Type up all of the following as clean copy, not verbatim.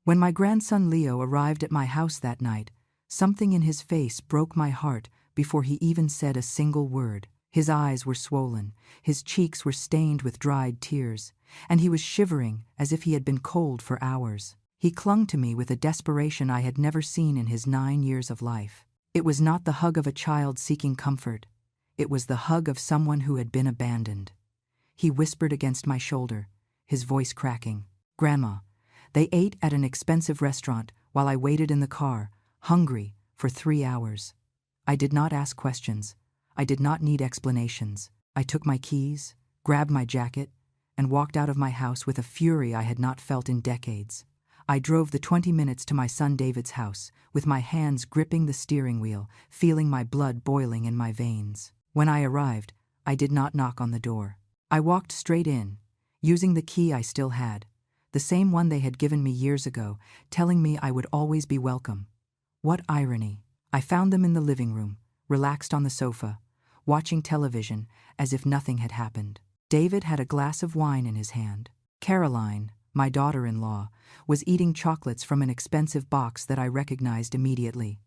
When my grandson Leo arrived at my house that night, something in his face broke my heart before he even said a single word. His eyes were swollen, his cheeks were stained with dried tears, and he was shivering as if he had been cold for hours. He clung to me with a desperation I had never seen in his 9 years of life. It was not the hug of a child seeking comfort. It was the hug of someone who had been abandoned. He whispered against my shoulder, his voice cracking. "Grandma." They ate at an expensive restaurant while I waited in the car, hungry, for 3 hours. I did not ask questions. I did not need explanations. I took my keys, grabbed my jacket, and walked out of my house with a fury I had not felt in decades. I drove the 20 minutes to my son David's house, with my hands gripping the steering wheel, feeling my blood boiling in my veins. When I arrived, I did not knock on the door. I walked straight in, using the key I still had, the same one they had given me years ago, telling me I would always be welcome. What irony. I found them in the living room, relaxed on the sofa, watching television as if nothing had happened. David had a glass of wine in his hand. Caroline, my daughter-in-law, was eating chocolates from an expensive box that I recognized immediately.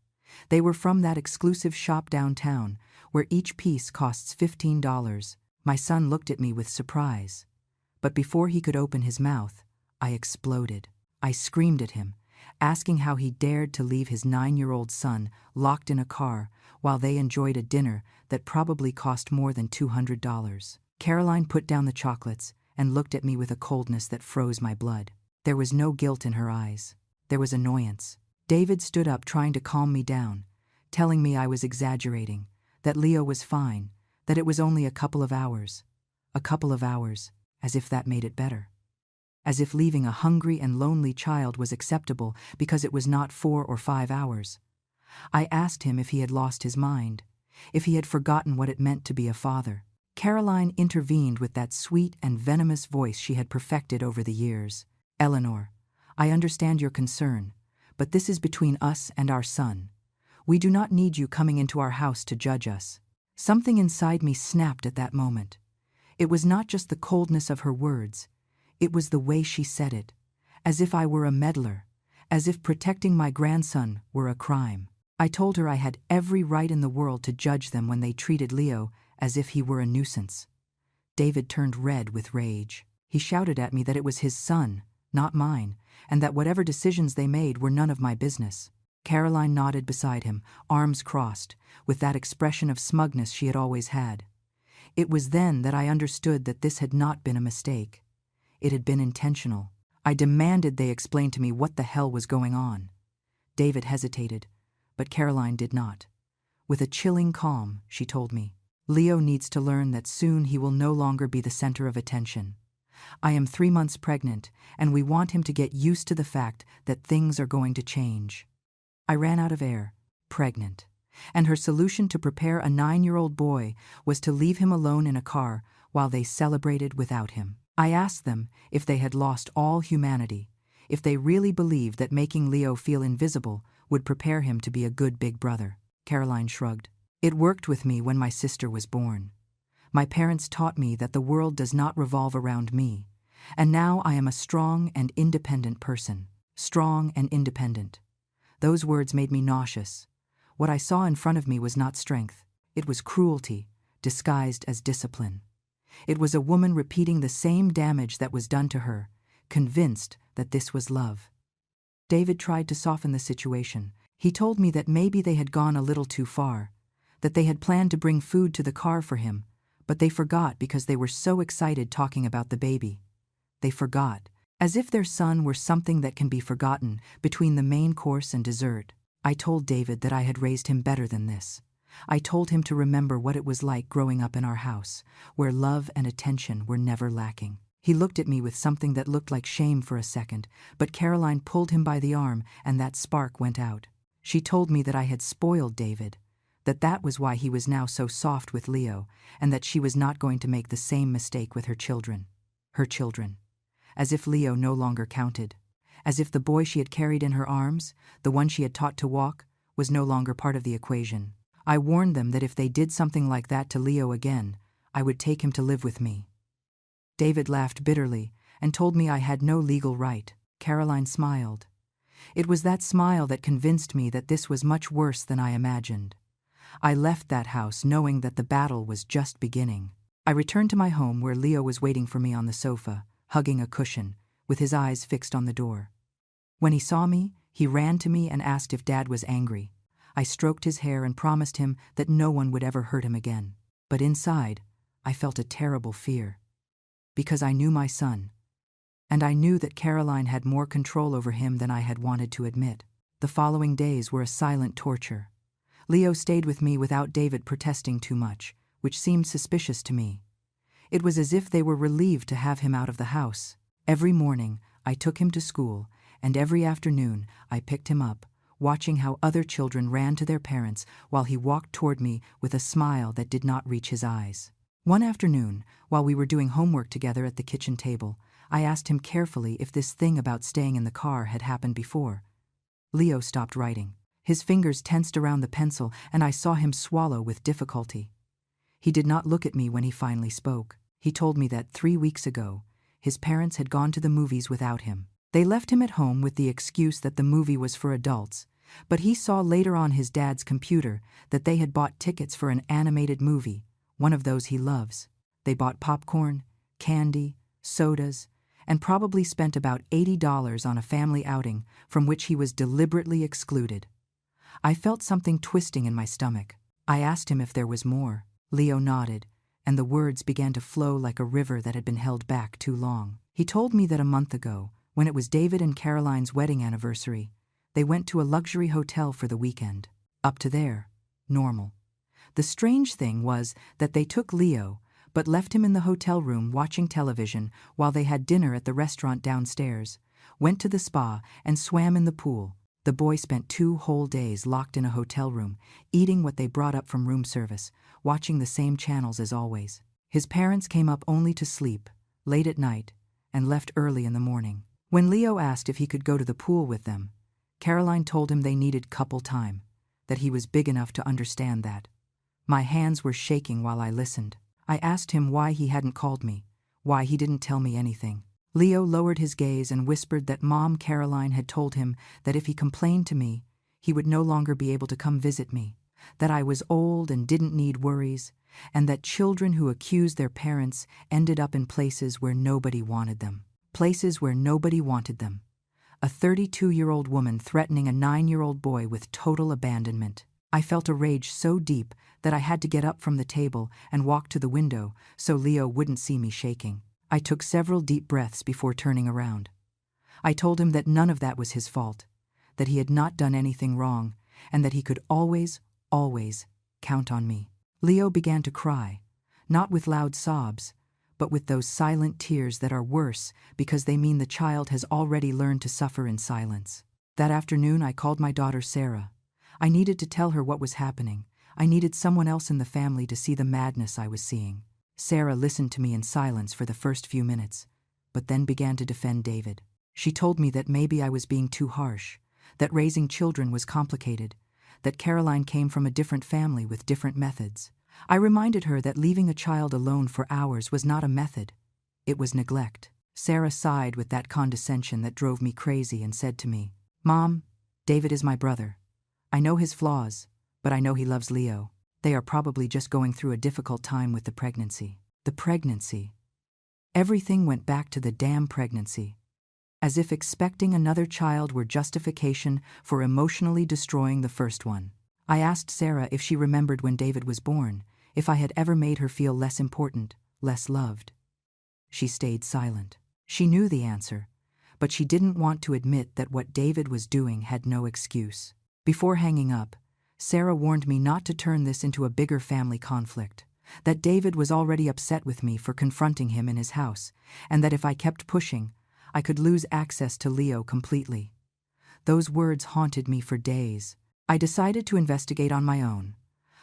They were from that exclusive shop downtown, where each piece costs $15. My son looked at me with surprise. But before he could open his mouth, I exploded. I screamed at him, asking how he dared to leave his 9-year-old son locked in a car while they enjoyed a dinner that probably cost more than $200. Caroline put down the chocolates and looked at me with a coldness that froze my blood. There was no guilt in her eyes. There was annoyance. David stood up trying to calm me down, telling me I was exaggerating, that Leo was fine, that it was only a couple of hours. A couple of hours, as if that made it better. As if leaving a hungry and lonely child was acceptable because it was not 4 or 5 hours. I asked him if he had lost his mind, if he had forgotten what it meant to be a father. Caroline intervened with that sweet and venomous voice she had perfected over the years. "Eleanor, I understand your concern, but this is between us and our son. We do not need you coming into our house to judge us." Something inside me snapped at that moment. It was not just the coldness of her words. It was the way she said it, as if I were a meddler, as if protecting my grandson were a crime. I told her I had every right in the world to judge them when they treated Leo as if he were a nuisance. David turned red with rage. He shouted at me that it was his son, not mine, and that whatever decisions they made were none of my business. Caroline nodded beside him, arms crossed, with that expression of smugness she had always had. It was then that I understood that this had not been a mistake. It had been intentional. I demanded they explain to me what the hell was going on. David hesitated, but Caroline did not. With a chilling calm, she told me, "Leo needs to learn that soon he will no longer be the center of attention. I am 3 months pregnant, and we want him to get used to the fact that things are going to change." I ran out of air, pregnant, and her solution to prepare a 9-year-old boy was to leave him alone in a car while they celebrated without him. I asked them if they had lost all humanity, if they really believed that making Leo feel invisible would prepare him to be a good big brother. Caroline shrugged. "It worked with me when my sister was born. My parents taught me that the world does not revolve around me, and now I am a strong and independent person. Strong and independent." Those words made me nauseous. What I saw in front of me was not strength. It was cruelty, disguised as discipline. It was a woman repeating the same damage that was done to her, convinced that this was love. David tried to soften the situation. He told me that maybe they had gone a little too far, that they had planned to bring food to the car for him, but they forgot because they were so excited talking about the baby. They forgot, as if their son were something that can be forgotten between the main course and dessert. I told David that I had raised him better than this. I told him to remember what it was like growing up in our house, where love and attention were never lacking. He looked at me with something that looked like shame for a second, but Caroline pulled him by the arm and that spark went out. She told me that I had spoiled David, that was why he was now so soft with Leo, and that she was not going to make the same mistake with her children. Her children. As if Leo no longer counted. As if the boy she had carried in her arms, the one she had taught to walk, was no longer part of the equation. I warned them that if they did something like that to Leo again, I would take him to live with me. David laughed bitterly and told me I had no legal right. Caroline smiled. It was that smile that convinced me that this was much worse than I imagined. I left that house knowing that the battle was just beginning. I returned to my home where Leo was waiting for me on the sofa, hugging a cushion, with his eyes fixed on the door. When he saw me, he ran to me and asked if Dad was angry. I stroked his hair and promised him that no one would ever hurt him again. But inside, I felt a terrible fear. Because I knew my son. And I knew that Caroline had more control over him than I had wanted to admit. The following days were a silent torture. Leo stayed with me without David protesting too much, which seemed suspicious to me. It was as if they were relieved to have him out of the house. Every morning, I took him to school, and every afternoon, I picked him up, watching how other children ran to their parents while he walked toward me with a smile that did not reach his eyes. One afternoon, while we were doing homework together at the kitchen table, I asked him carefully if this thing about staying in the car had happened before. Leo stopped writing. His fingers tensed around the pencil, and I saw him swallow with difficulty. He did not look at me when he finally spoke. He told me that 3 weeks ago, his parents had gone to the movies without him. They left him at home with the excuse that the movie was for adults, but he saw later on his dad's computer that they had bought tickets for an animated movie, one of those he loves. They bought popcorn, candy, sodas, and probably spent about $80 on a family outing from which he was deliberately excluded. I felt something twisting in my stomach. I asked him if there was more. Leo nodded, and the words began to flow like a river that had been held back too long. He told me that a month ago, when it was David and Caroline's wedding anniversary, they went to a luxury hotel for the weekend. Up to there, normal. The strange thing was that they took Leo, but left him in the hotel room watching television while they had dinner at the restaurant downstairs, went to the spa, and swam in the pool. The boy spent 2 whole days locked in a hotel room, eating what they brought up from room service, watching the same channels as always. His parents came up only to sleep, late at night, and left early in the morning. When Leo asked if he could go to the pool with them, Caroline told him they needed couple time, that he was big enough to understand that. My hands were shaking while I listened. I asked him why he hadn't called me, why he didn't tell me anything. Leo lowered his gaze and whispered that Mom Caroline had told him that if he complained to me, he would no longer be able to come visit me, that I was old and didn't need worries, and that children who accused their parents ended up in places where nobody wanted them. Places where nobody wanted them. A 32-year-old woman threatening a 9-year-old boy with total abandonment. I felt a rage so deep that I had to get up from the table and walk to the window so Leo wouldn't see me shaking. I took several deep breaths before turning around. I told him that none of that was his fault, that he had not done anything wrong, and that he could always, always count on me. Leo began to cry, not with loud sobs, but with those silent tears that are worse because they mean the child has already learned to suffer in silence. That afternoon I called my daughter Sarah. I needed to tell her what was happening. I needed someone else in the family to see the madness I was seeing. Sarah listened to me in silence for the first few minutes, but then began to defend David. She told me that maybe I was being too harsh, that raising children was complicated, that Caroline came from a different family with different methods. I reminded her that leaving a child alone for hours was not a method. It was neglect. Sarah sighed with that condescension that drove me crazy and said to me, "Mom, David is my brother. I know his flaws, but I know he loves Leo. They are probably just going through a difficult time with the pregnancy." The pregnancy. Everything went back to the damn pregnancy. As if expecting another child were justification for emotionally destroying the first one. I asked Sarah if she remembered when David was born, if I had ever made her feel less important, less loved. She stayed silent. She knew the answer, but she didn't want to admit that what David was doing had no excuse. Before hanging up, Sarah warned me not to turn this into a bigger family conflict, that David was already upset with me for confronting him in his house, and that if I kept pushing, I could lose access to Leo completely. Those words haunted me for days. I decided to investigate on my own.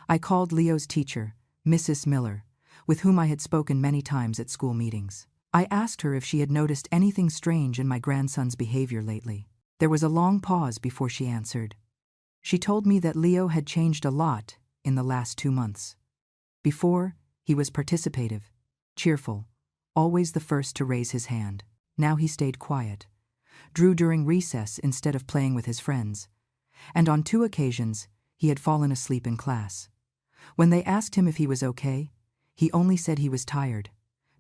I called Leo's teacher, Mrs. Miller, with whom I had spoken many times at school meetings. I asked her if she had noticed anything strange in my grandson's behavior lately. There was a long pause before she answered. She told me that Leo had changed a lot in the last 2 months. Before, he was participative, cheerful, always the first to raise his hand. Now he stayed quiet, drew during recess instead of playing with his friends. And on 2 occasions, he had fallen asleep in class. When they asked him if he was okay, he only said he was tired.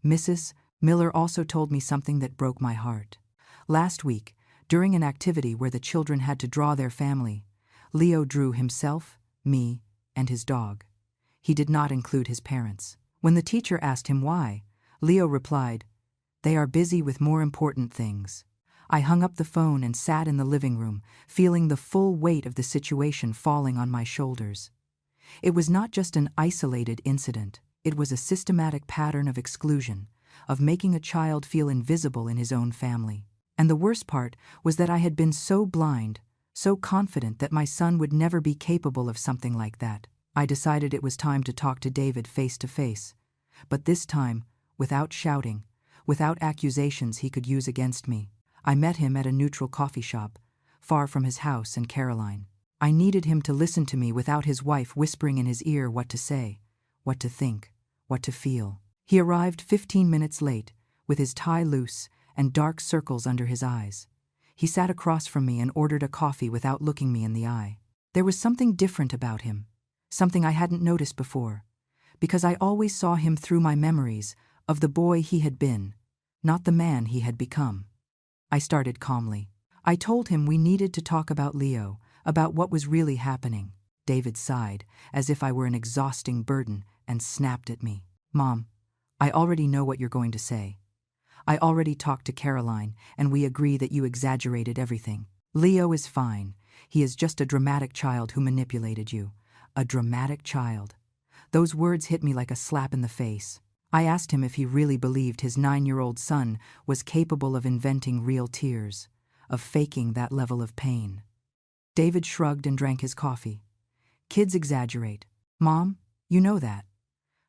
Mrs. Miller also told me something that broke my heart. Last week, during an activity where the children had to draw their family, Leo drew himself, me, and his dog. He did not include his parents. When the teacher asked him why, Leo replied, "They are busy with more important things." I hung up the phone and sat in the living room, feeling the full weight of the situation falling on my shoulders. It was not just an isolated incident, it was a systematic pattern of exclusion, of making a child feel invisible in his own family. And the worst part was that I had been so blind, so confident that my son would never be capable of something like that. I decided it was time to talk to David face to face, but this time, without shouting, without accusations he could use against me. I met him at a neutral coffee shop, far from his house and Caroline. I needed him to listen to me without his wife whispering in his ear what to say, what to think, what to feel. He arrived 15 minutes late, with his tie loose and dark circles under his eyes. He sat across from me and ordered a coffee without looking me in the eye. There was something different about him, something I hadn't noticed before, because I always saw him through my memories of the boy he had been, not the man he had become. I started calmly. I told him we needed to talk about Leo, about what was really happening. David sighed, as if I were an exhausting burden, and snapped at me. "Mom, I already know what you're going to say. I already talked to Caroline, and we agree that you exaggerated everything. Leo is fine. He is just a dramatic child who manipulated you. A dramatic child." Those words hit me like a slap in the face. I asked him if he really believed his 9-year-old son was capable of inventing real tears, of faking that level of pain. David shrugged and drank his coffee. "Kids exaggerate. Mom, you know that."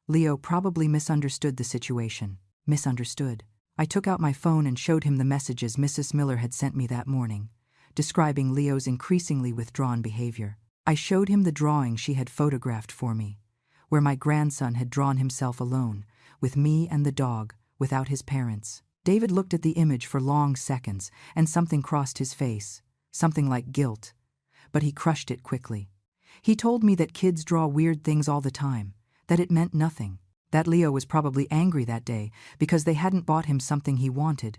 Leo probably misunderstood the situation. Misunderstood. I took out my phone and showed him the messages Mrs. Miller had sent me that morning, describing Leo's increasingly withdrawn behavior. I showed him the drawing she had photographed for me, where my grandson had drawn himself alone, with me and the dog, without his parents. David looked at the image for long seconds, and something crossed his face, something like guilt, but he crushed it quickly. He told me that kids draw weird things all the time, that it meant nothing, that Leo was probably angry that day because they hadn't bought him something he wanted.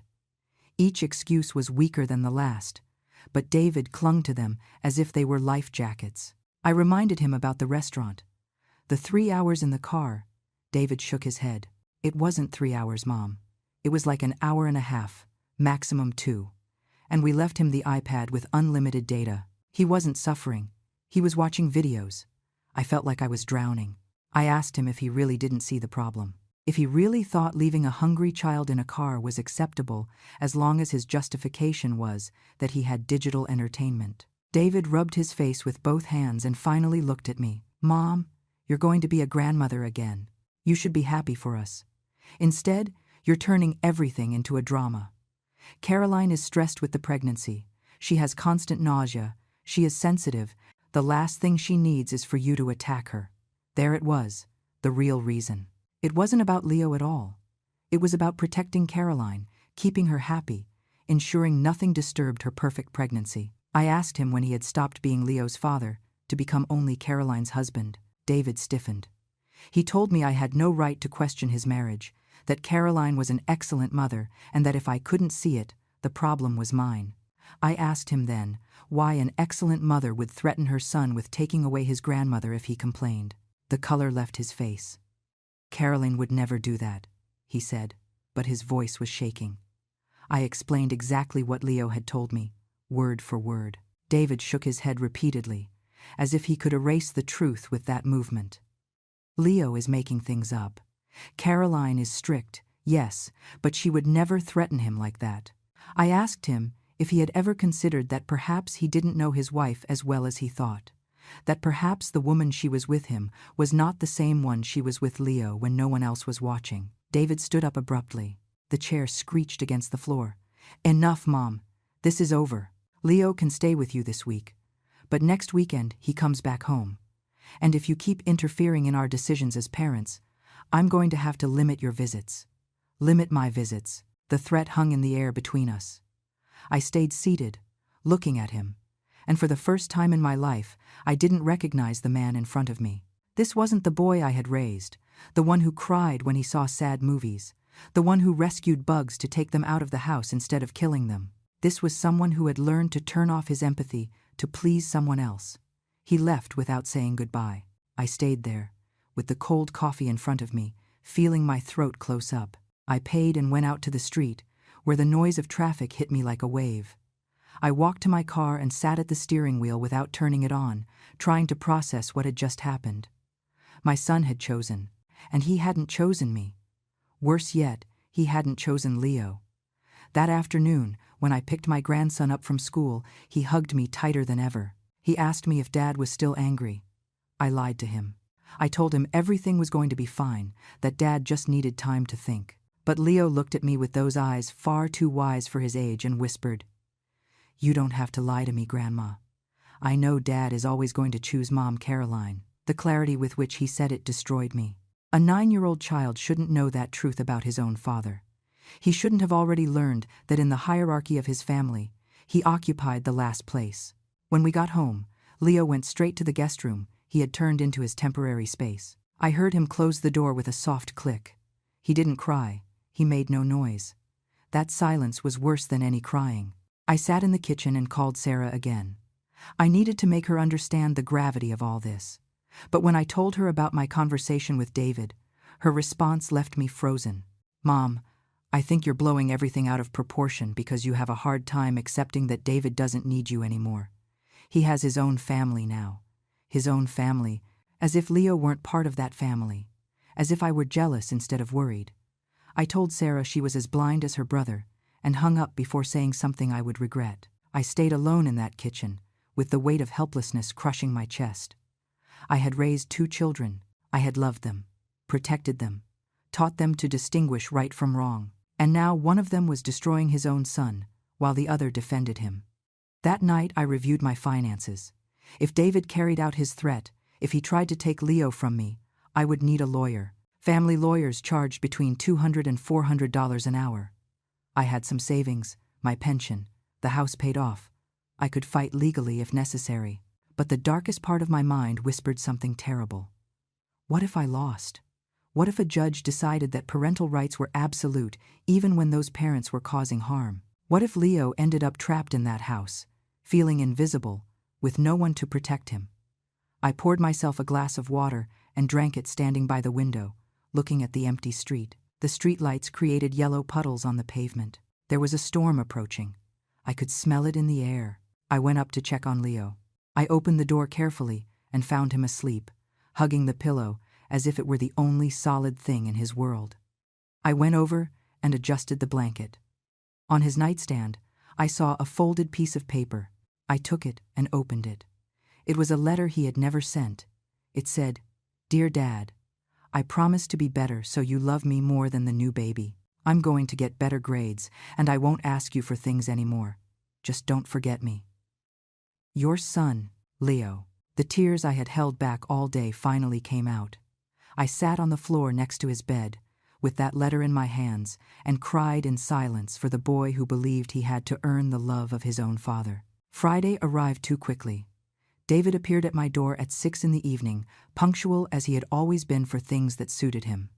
Each excuse was weaker than the last, but David clung to them as if they were life jackets. I reminded him about the restaurant. The 3 hours in the car. David shook his head. "It wasn't 3 hours, Mom. It was like an hour and a half, maximum 2. And we left him the iPad with unlimited data. He wasn't suffering. He was watching videos. I felt like I was drowning." I asked him if he really didn't see the problem. If he really thought leaving a hungry child in a car was acceptable as long as his justification was that he had digital entertainment. David rubbed his face with both hands and finally looked at me. "Mom, you're going to be a grandmother again. You should be happy for us. Instead, you're turning everything into a drama. Caroline is stressed with the pregnancy. She has constant nausea. She is sensitive. The last thing she needs is for you to attack her." There it was, the real reason. It wasn't about Leo at all. It was about protecting Caroline, keeping her happy, ensuring nothing disturbed her perfect pregnancy. I asked him when he had stopped being Leo's father to become only Caroline's husband. David stiffened. He told me I had no right to question his marriage, that Caroline was an excellent mother, and that if I couldn't see it, the problem was mine. I asked him then why an excellent mother would threaten her son with taking away his grandmother if he complained. The color left his face. "Caroline would never do that," he said, but his voice was shaking. I explained exactly what Leo had told me, word for word. David shook his head repeatedly, as if he could erase the truth with that movement. "Leo is making things up. Caroline is strict, yes, but she would never threaten him like that." I asked him if he had ever considered that perhaps he didn't know his wife as well as he thought, that perhaps the woman she was with him was not the same one she was with Leo when no one else was watching. David stood up abruptly. The chair screeched against the floor. "Enough, Mom. This is over. Leo can stay with you this week, but next weekend he comes back home. And if you keep interfering in our decisions as parents, I'm going to have to limit your visits. Limit my visits." The threat hung in the air between us. I stayed seated, looking at him, and for the first time in my life, I didn't recognize the man in front of me. This wasn't the boy I had raised, the one who cried when he saw sad movies, the one who rescued bugs to take them out of the house instead of killing them. This was someone who had learned to turn off his empathy to please someone else. He left without saying goodbye. I stayed there, with the cold coffee in front of me, feeling my throat close up. I paid and went out to the street, where the noise of traffic hit me like a wave. I walked to my car and sat at the steering wheel without turning it on, trying to process what had just happened. My son had chosen, and he hadn't chosen me. Worse yet, he hadn't chosen Leo. That afternoon, when I picked my grandson up from school, he hugged me tighter than ever. He asked me if Dad was still angry. I lied to him. I told him everything was going to be fine, that Dad just needed time to think. But Leo looked at me with those eyes far too wise for his age and whispered, "You don't have to lie to me, Grandma. I know Dad is always going to choose Mom Caroline." The clarity with which he said it destroyed me. A 9-year-old child shouldn't know that truth about his own father. He shouldn't have already learned that in the hierarchy of his family, he occupied the last place. When we got home, Leo went straight to the guest room he had turned into his temporary space. I heard him close the door with a soft click. He didn't cry. He made no noise. That silence was worse than any crying. I sat in the kitchen and called Sarah again. I needed to make her understand the gravity of all this. But when I told her about my conversation with David, her response left me frozen. "Mom, I think you're blowing everything out of proportion because you have a hard time accepting that David doesn't need you anymore. He has his own family now. His own family, as if Leo weren't part of that family. As if I were jealous instead of worried." I told Sarah she was as blind as her brother, and hung up before saying something I would regret. I stayed alone in that kitchen, with the weight of helplessness crushing my chest. I had raised 2 children. I had loved them, protected them, taught them to distinguish right from wrong. And now one of them was destroying his own son, while the other defended him. That night I reviewed my finances. If David carried out his threat, if he tried to take Leo from me, I would need a lawyer. Family lawyers charged between $200 and $400 an hour. I had some savings, my pension, the house paid off. I could fight legally if necessary. But the darkest part of my mind whispered something terrible. What if I lost? What if a judge decided that parental rights were absolute even when those parents were causing harm? What if Leo ended up trapped in that house, feeling invisible, with no one to protect him? I poured myself a glass of water and drank it standing by the window, looking at the empty street. The streetlights created yellow puddles on the pavement. There was a storm approaching. I could smell it in the air. I went up to check on Leo. I opened the door carefully and found him asleep, hugging the pillow as if it were the only solid thing in his world. I went over and adjusted the blanket. On his nightstand, I saw a folded piece of paper. I took it and opened it. It was a letter he had never sent. It said, "Dear Dad, I promise to be better so you love me more than the new baby. I'm going to get better grades, and I won't ask you for things anymore. Just don't forget me. Your son, Leo." The tears I had held back all day finally came out. I sat on the floor next to his bed, with that letter in my hands, and cried in silence for the boy who believed he had to earn the love of his own father. Friday arrived too quickly. David appeared at my door at 6 in the evening, punctual as he had always been for things that suited him.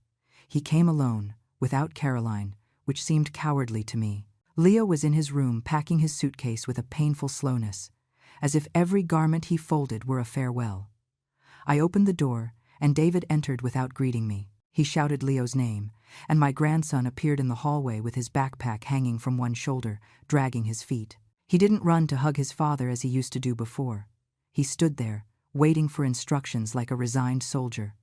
He came alone, without Caroline, which seemed cowardly to me. Leo was in his room packing his suitcase with a painful slowness, as if every garment he folded were a farewell. I opened the door, and David entered without greeting me. He shouted Leo's name, and my grandson appeared in the hallway with his backpack hanging from one shoulder, dragging his feet. He didn't run to hug his father as he used to do before. He stood there, waiting for instructions like a resigned soldier.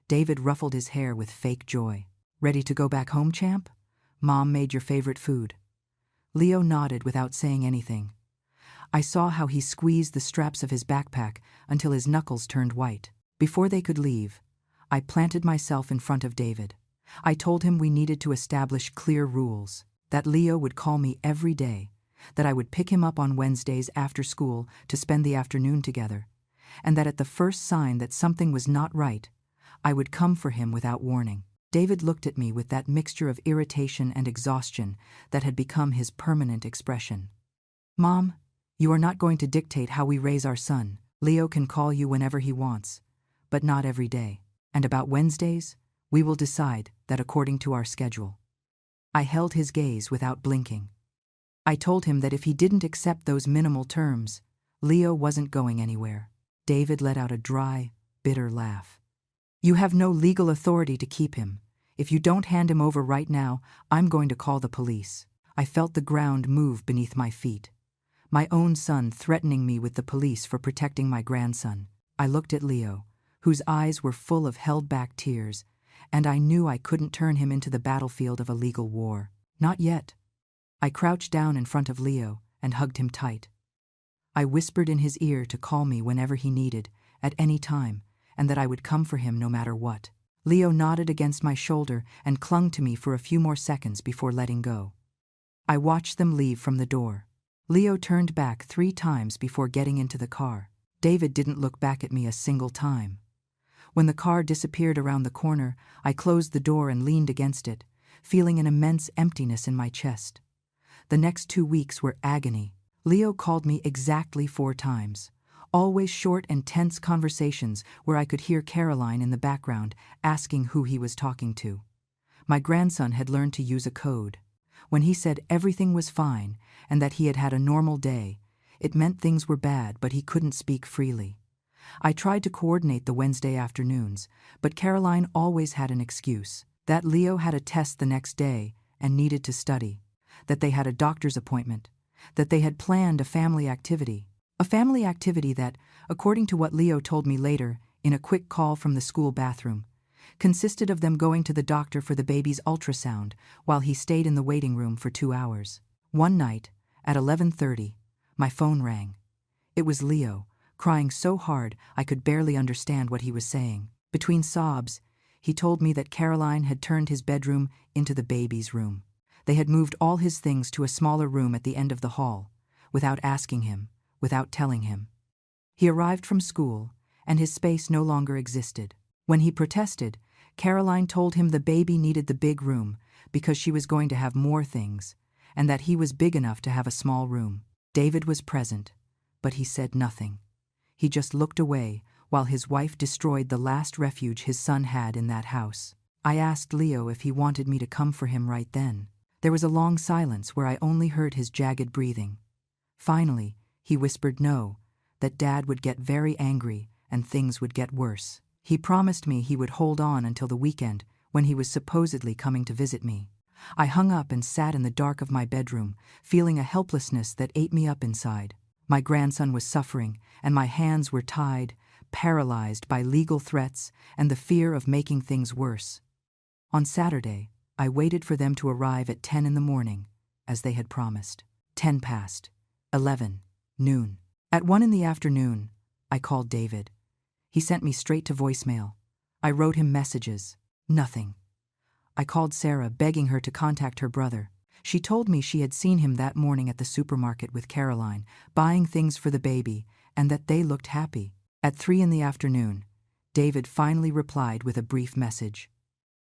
David ruffled his hair with fake joy. "Ready to go back home, champ? Mom made your favorite food." Leo nodded without saying anything. I saw how he squeezed the straps of his backpack until his knuckles turned white. Before they could leave, I planted myself in front of David. I told him we needed to establish clear rules, that Leo would call me every day, that I would pick him up on Wednesdays after school to spend the afternoon together, and that at the first sign that something was not right, I would come for him without warning. David looked at me with that mixture of irritation and exhaustion that had become his permanent expression. "Mom, you are not going to dictate how we raise our son. Leo can call you whenever he wants, but not every day. And about Wednesdays, we will decide that according to our schedule." I held his gaze without blinking. I told him that if he didn't accept those minimal terms, Leo wasn't going anywhere. David let out a dry, bitter laugh. "You have no legal authority to keep him. If you don't hand him over right now, I'm going to call the police." I felt the ground move beneath my feet. My own son threatening me with the police for protecting my grandson. I looked at Leo, whose eyes were full of held-back tears, and I knew I couldn't turn him into the battlefield of a legal war. Not yet. I crouched down in front of Leo and hugged him tight. I whispered in his ear to call me whenever he needed, at any time, and that I would come for him no matter what. Leo nodded against my shoulder and clung to me for a few more seconds before letting go. I watched them leave from the door. Leo turned back 3 times before getting into the car. David didn't look back at me a single time. When the car disappeared around the corner, I closed the door and leaned against it, feeling an immense emptiness in my chest. The next 2 weeks were agony. Leo called me exactly 4 times. Always short and tense conversations where I could hear Caroline in the background asking who he was talking to. My grandson had learned to use a code. When he said everything was fine and that he had had a normal day, it meant things were bad, but he couldn't speak freely. I tried to coordinate the Wednesday afternoons, but Caroline always had an excuse. That Leo had a test the next day and needed to study, that they had a doctor's appointment, that they had planned a family activity. A family activity that, according to what Leo told me later in a quick call from the school bathroom, consisted of them going to the doctor for the baby's ultrasound while he stayed in the waiting room for 2 hours. One night, at 11:30, my phone rang. It was Leo, crying so hard I could barely understand what he was saying. Between sobs, he told me that Caroline had turned his bedroom into the baby's room. They had moved all his things to a smaller room at the end of the hall, without asking him, without telling him. He arrived from school, and his space no longer existed. When he protested, Caroline told him the baby needed the big room because she was going to have more things, and that he was big enough to have a small room. David was present, but he said nothing. He just looked away while his wife destroyed the last refuge his son had in that house. I asked Leo if he wanted me to come for him right then. There was a long silence where I only heard his jagged breathing. Finally, he whispered no, that Dad would get very angry and things would get worse. He promised me he would hold on until the weekend when he was supposedly coming to visit me. I hung up and sat in the dark of my bedroom, feeling a helplessness that ate me up inside. My grandson was suffering, and my hands were tied, paralyzed by legal threats and the fear of making things worse. On Saturday, I waited for them to arrive at 10 in the morning, as they had promised. 10 passed. 11. Noon. At 1 in the afternoon, I called David. He sent me straight to voicemail. I wrote him messages. Nothing. I called Sarah, begging her to contact her brother. She told me she had seen him that morning at the supermarket with Caroline, buying things for the baby, and that they looked happy. At 3 in the afternoon, David finally replied with a brief message.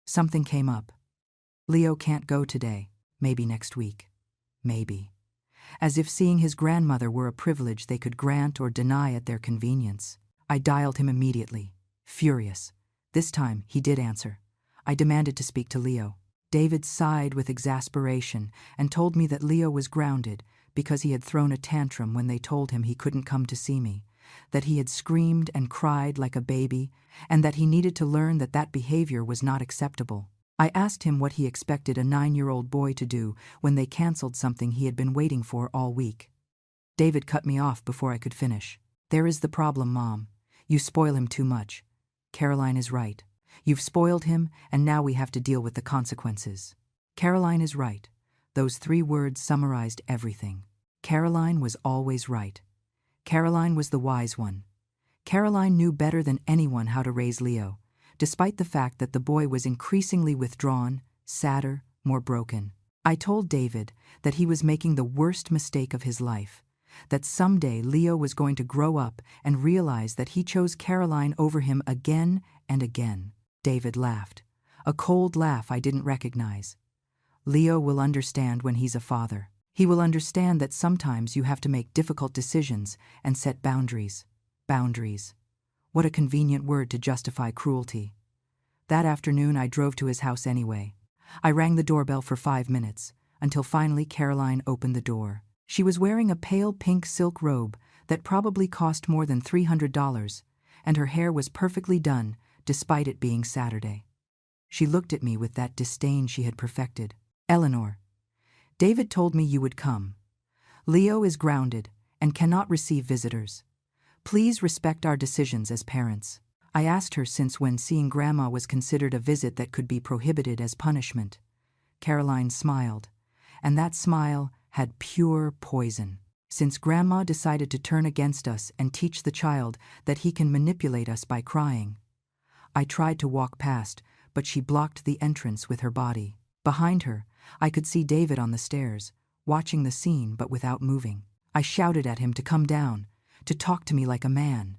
Something came up. Leo can't go today. Maybe next week. Maybe. As if seeing his grandmother were a privilege they could grant or deny at their convenience. I dialed him immediately, furious. This time, he did answer. I demanded to speak to Leo. David sighed with exasperation and told me that Leo was grounded because he had thrown a tantrum when they told him he couldn't come to see me, that he had screamed and cried like a baby, and that he needed to learn that that behavior was not acceptable. I asked him what he expected a 9-year-old boy to do when they canceled something he had been waiting for all week. David cut me off before I could finish. There is the problem, Mom. You spoil him too much. Caroline is right. You've spoiled him, and now we have to deal with the consequences. Caroline is right. Those 3 words summarized everything. Caroline was always right. Caroline was the wise one. Caroline knew better than anyone how to raise Leo, despite the fact that the boy was increasingly withdrawn, sadder, more broken. I told David that he was making the worst mistake of his life, that someday Leo was going to grow up and realize that he chose Caroline over him again and again. David laughed, a cold laugh I didn't recognize. Leo will understand when he's a father. He will understand that sometimes you have to make difficult decisions and set boundaries. Boundaries. What a convenient word to justify cruelty. That afternoon I drove to his house anyway. I rang the doorbell for 5 minutes, until finally Caroline opened the door. She was wearing a pale pink silk robe that probably cost more than $300, and her hair was perfectly done, despite it being Saturday. She looked at me with that disdain she had perfected. "Eleanor, David told me you would come. Leo is grounded and cannot receive visitors. Please respect our decisions as parents." I asked her since when seeing Grandma was considered a visit that could be prohibited as punishment. Caroline smiled, and that smile had pure poison. Since Grandma decided to turn against us and teach the child that he can manipulate us by crying. I tried to walk past, but she blocked the entrance with her body. Behind her, I could see David on the stairs, watching the scene but without moving. I shouted at him to come down, to talk to me like a man.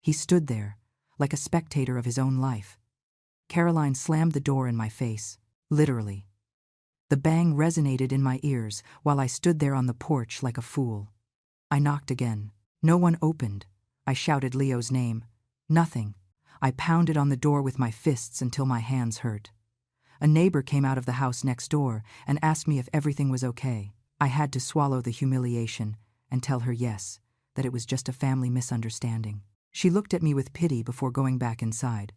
He stood there, like a spectator of his own life. Caroline slammed the door in my face, literally. The bang resonated in my ears while I stood there on the porch like a fool. I knocked again. No one opened. I shouted Leo's name. Nothing. I pounded on the door with my fists until my hands hurt. A neighbor came out of the house next door and asked me if everything was okay. I had to swallow the humiliation and tell her yes, that it was just a family misunderstanding. She looked at me with pity before going back inside.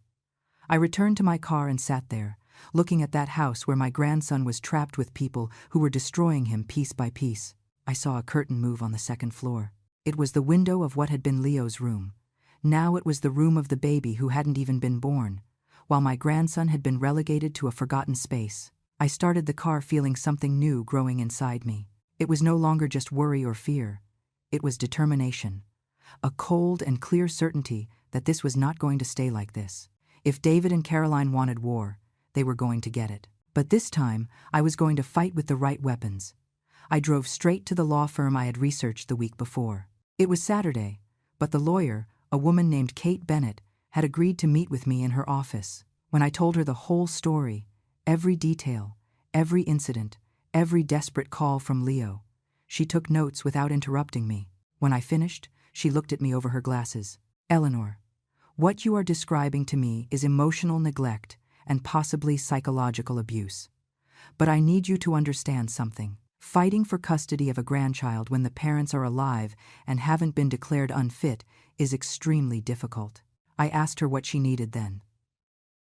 I returned to my car and sat there, looking at that house where my grandson was trapped with people who were destroying him piece by piece. I saw a curtain move on the second floor. It was the window of what had been Leo's room. Now it was the room of the baby who hadn't even been born, while my grandson had been relegated to a forgotten space. I started the car feeling something new growing inside me. It was no longer just worry or fear. It was determination. A cold and clear certainty that this was not going to stay like this. If David and Caroline wanted war, they were going to get it. But this time, I was going to fight with the right weapons. I drove straight to the law firm I had researched the week before. It was Saturday, but the lawyer, a woman named Kate Bennett, had agreed to meet with me in her office. When I told her the whole story, every detail, every incident, every desperate call from Leo, she took notes without interrupting me. When I finished, she looked at me over her glasses. "Eleanor, what you are describing to me is emotional neglect and possibly psychological abuse. But I need you to understand something. Fighting for custody of a grandchild when the parents are alive and haven't been declared unfit is extremely difficult." I asked her what she needed then.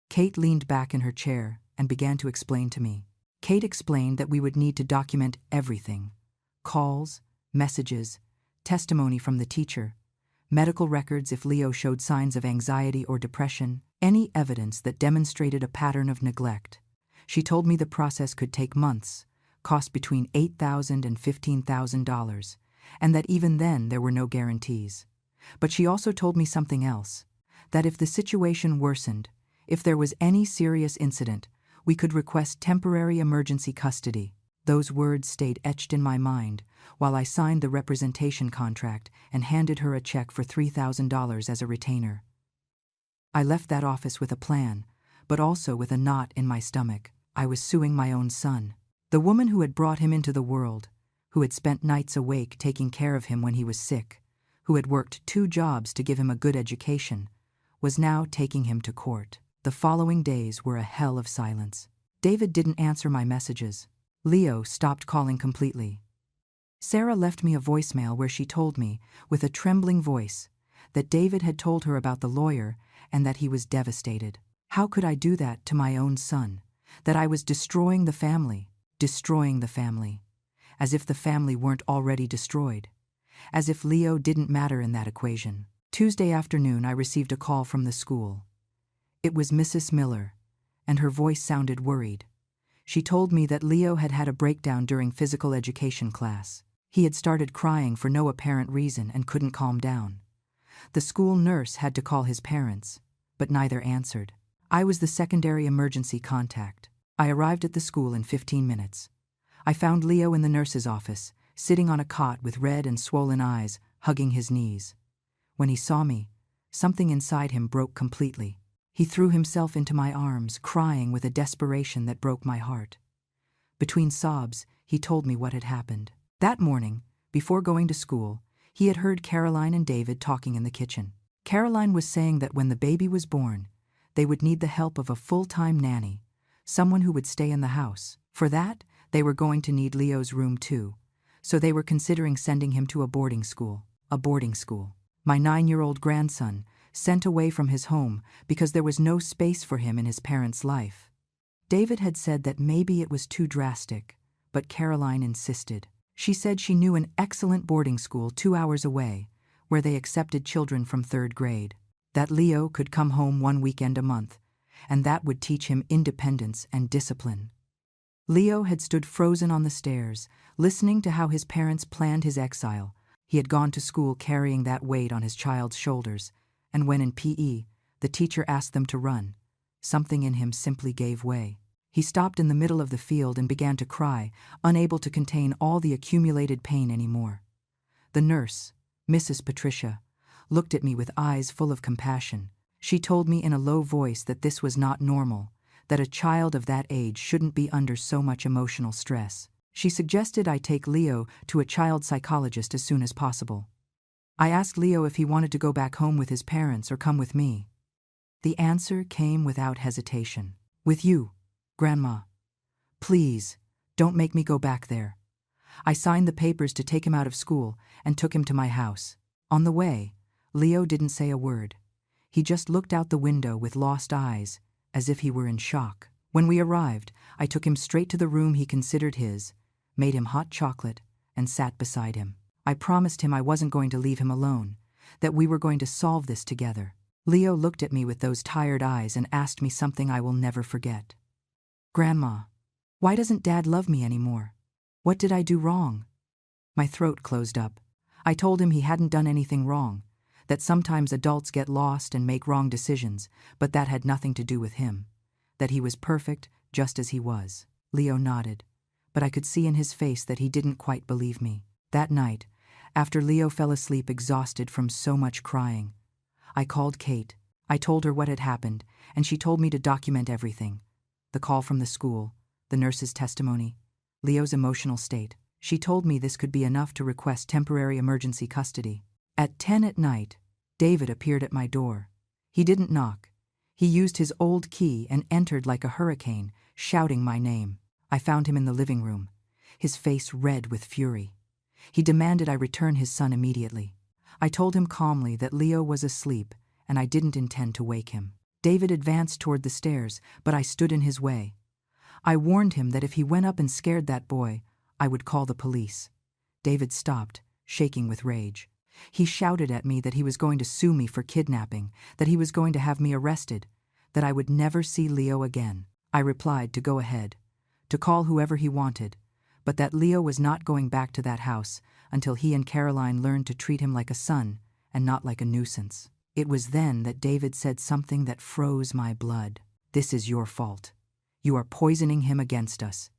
Kate leaned back in her chair and began to explain to me. Kate explained that we would need to document everything: calls, messages, testimony from the teacher, medical records if Leo showed signs of anxiety or depression, any evidence that demonstrated a pattern of neglect. She told me the process could take months, cost between $8,000 and $15,000, and that even then there were no guarantees. But she also told me something else, that if the situation worsened, if there was any serious incident, we could request temporary emergency custody. Those words stayed etched in my mind while I signed the representation contract and handed her a check for $3,000 as a retainer. I left that office with a plan, but also with a knot in my stomach. I was suing my own son. The woman who had brought him into the world, who had spent nights awake taking care of him when he was sick, who had worked 2 jobs to give him a good education, was now taking him to court. The following days were a hell of silence. David didn't answer my messages. Leo stopped calling completely. Sarah left me a voicemail where she told me, with a trembling voice, that David had told her about the lawyer and that he was devastated. How could I do that to my own son? That I was destroying the family, as if the family weren't already destroyed, as if Leo didn't matter in that equation. Tuesday afternoon I received a call from the school. It was Mrs. Miller, and her voice sounded worried. She told me that Leo had had a breakdown during physical education class. He had started crying for no apparent reason and couldn't calm down. The school nurse had to call his parents, but neither answered. I was the secondary emergency contact. I arrived at the school in 15 minutes. I found Leo in the nurse's office, sitting on a cot with red and swollen eyes, hugging his knees. When he saw me, something inside him broke completely. He threw himself into my arms, crying with a desperation that broke my heart. Between sobs, he told me what had happened. That morning, before going to school, he had heard Caroline and David talking in the kitchen. Caroline was saying that when the baby was born, they would need the help of a full-time nanny, someone who would stay in the house. For that, they were going to need Leo's room too, so they were considering sending him to a boarding school. A boarding school. My 9-year-old grandson, sent away from his home because there was no space for him in his parents' life. David had said that maybe it was too drastic, but Caroline insisted. She said she knew an excellent boarding school 2 hours away, where they accepted children from 3rd grade. That Leo could come home 1 weekend a month, and that would teach him independence and discipline. Leo had stood frozen on the stairs, listening to how his parents planned his exile. He had gone to school carrying that weight on his child's shoulders, and when in PE, the teacher asked them to run, something in him simply gave way. He stopped in the middle of the field and began to cry, unable to contain all the accumulated pain anymore. The nurse, Mrs. Patricia, looked at me with eyes full of compassion. She told me in a low voice that this was not normal, that a child of that age shouldn't be under so much emotional stress. She suggested I take Leo to a child psychologist as soon as possible. I asked Leo if he wanted to go back home with his parents or come with me. The answer came without hesitation. With you, Grandma. Please, don't make me go back there. I signed the papers to take him out of school and took him to my house. On the way, Leo didn't say a word. He just looked out the window with lost eyes, as if he were in shock. When we arrived, I took him straight to the room he considered his, made him hot chocolate, and sat beside him. I promised him I wasn't going to leave him alone, that we were going to solve this together. Leo looked at me with those tired eyes and asked me something I will never forget. Grandma, why doesn't Dad love me anymore? What did I do wrong? My throat closed up. I told him he hadn't done anything wrong, that sometimes adults get lost and make wrong decisions, but that had nothing to do with him, that he was perfect just as he was. Leo nodded, but I could see in his face that he didn't quite believe me. That night, after Leo fell asleep exhausted from so much crying, I called Kate. I told her what had happened, and she told me to document everything. The call from the school, the nurse's testimony, Leo's emotional state. She told me this could be enough to request temporary emergency custody. At 10 at night, David appeared at my door. He didn't knock. He used his old key and entered like a hurricane, shouting my name. I found him in the living room, his face red with fury. He demanded I return his son immediately. I told him calmly that Leo was asleep and I didn't intend to wake him. David advanced toward the stairs, but I stood in his way. I warned him that if he went up and scared that boy, I would call the police. David stopped, shaking with rage. He shouted at me that he was going to sue me for kidnapping, that he was going to have me arrested, that I would never see Leo again. I replied to go ahead, to call whoever he wanted, but that Leo was not going back to that house until he and Caroline learned to treat him like a son and not like a nuisance. It was then that David said something that froze my blood. This is your fault. You are poisoning him against us.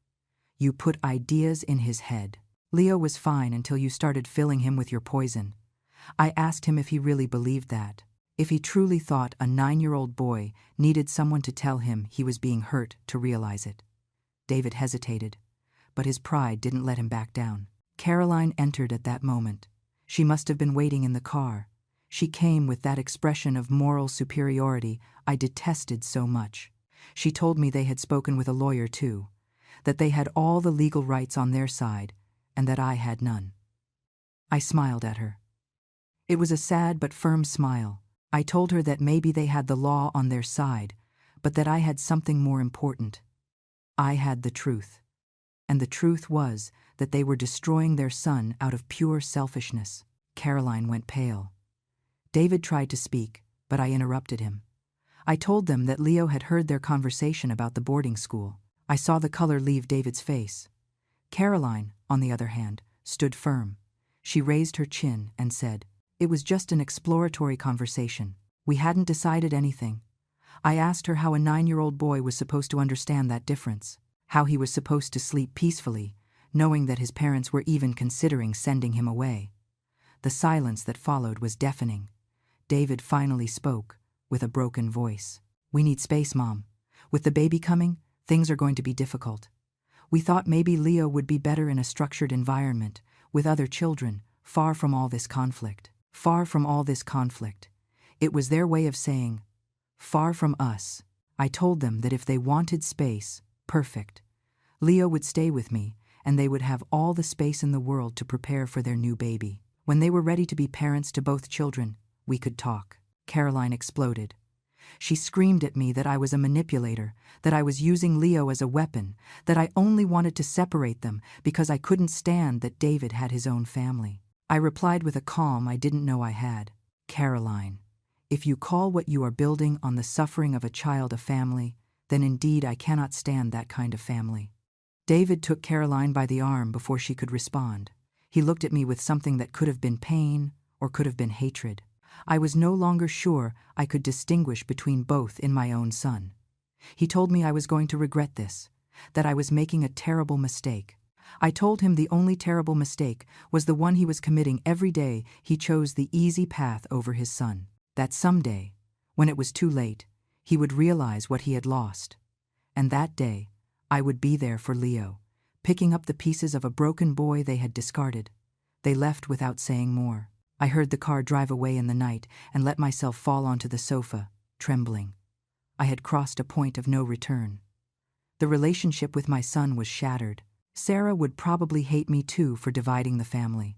You put ideas in his head. Leo was fine until you started filling him with your poison. I asked him if he really believed that, if he truly thought a 9-year-old boy needed someone to tell him he was being hurt to realize it. David hesitated, but his pride didn't let him back down. Caroline entered at that moment. She must have been waiting in the car. She came with that expression of moral superiority I detested so much. She told me they had spoken with a lawyer too, that they had all the legal rights on their side, and that I had none. I smiled at her. It was a sad but firm smile. I told her that maybe they had the law on their side, but that I had something more important. I had the truth. And the truth was that they were destroying their son out of pure selfishness. Caroline went pale. David tried to speak, but I interrupted him. I told them that Leo had heard their conversation about the boarding school. I saw the color leave David's face. Caroline, on the other hand, stood firm. She raised her chin and said, "It was just an exploratory conversation. We hadn't decided anything." I asked her how a 9-year-old boy was supposed to understand that difference, how he was supposed to sleep peacefully, knowing that his parents were even considering sending him away. The silence that followed was deafening. David finally spoke, with a broken voice. "We need space, Mom. With the baby coming, things are going to be difficult. We thought maybe Leo would be better in a structured environment, with other children, far from all this conflict. Far from all this conflict. It was their way of saying, far from us. I told them that if they wanted space, perfect. Leo would stay with me, and they would have all the space in the world to prepare for their new baby. When they were ready to be parents to both children, we could talk. Caroline exploded. She screamed at me that I was a manipulator, that I was using Leo as a weapon, that I only wanted to separate them because I couldn't stand that David had his own family. I replied with a calm I didn't know I had. Caroline, if you call what you are building on the suffering of a child a family, then indeed I cannot stand that kind of family. David took Caroline by the arm before she could respond. He looked at me with something that could have been pain or could have been hatred. I was no longer sure I could distinguish between both in my own son. He told me I was going to regret this, that I was making a terrible mistake. I told him the only terrible mistake was the one he was committing every day he chose the easy path over his son. That someday, when it was too late, he would realize what he had lost. And that day, I would be there for Leo, picking up the pieces of a broken boy they had discarded. They left without saying more. I heard the car drive away in the night and let myself fall onto the sofa, trembling. I had crossed a point of no return. The relationship with my son was shattered. Sarah would probably hate me too for dividing the family.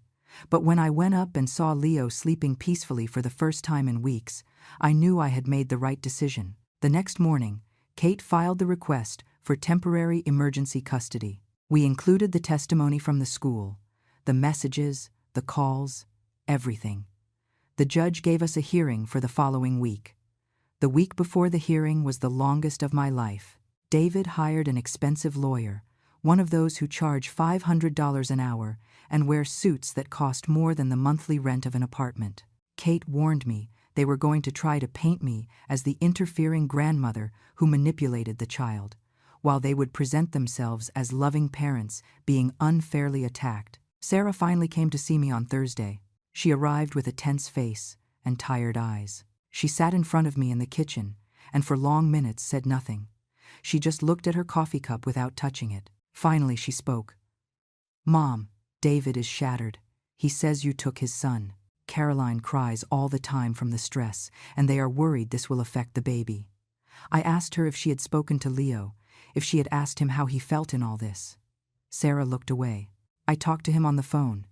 But when I went up and saw Leo sleeping peacefully for the first time in weeks, I knew I had made the right decision. The next morning, Kate filed the request for temporary emergency custody. We included the testimony from the school, the messages, the calls, everything. The judge gave us a hearing for the following week. The week before the hearing was the longest of my life. David hired an expensive lawyer, one of those who charge $500 an hour and wear suits that cost more than the monthly rent of an apartment. Kate warned me they were going to try to paint me as the interfering grandmother who manipulated the child, while they would present themselves as loving parents being unfairly attacked. Sarah finally came to see me on Thursday. She arrived with a tense face and tired eyes. She sat in front of me in the kitchen and for long minutes said nothing. She just looked at her coffee cup without touching it. Finally she spoke. "Mom, David is shattered. He says you took his son. Caroline cries all the time from the stress, and they are worried this will affect the baby." I asked her if she had spoken to Leo, if she had asked him how he felt in all this. Sarah looked away. "I talked to him on the phone.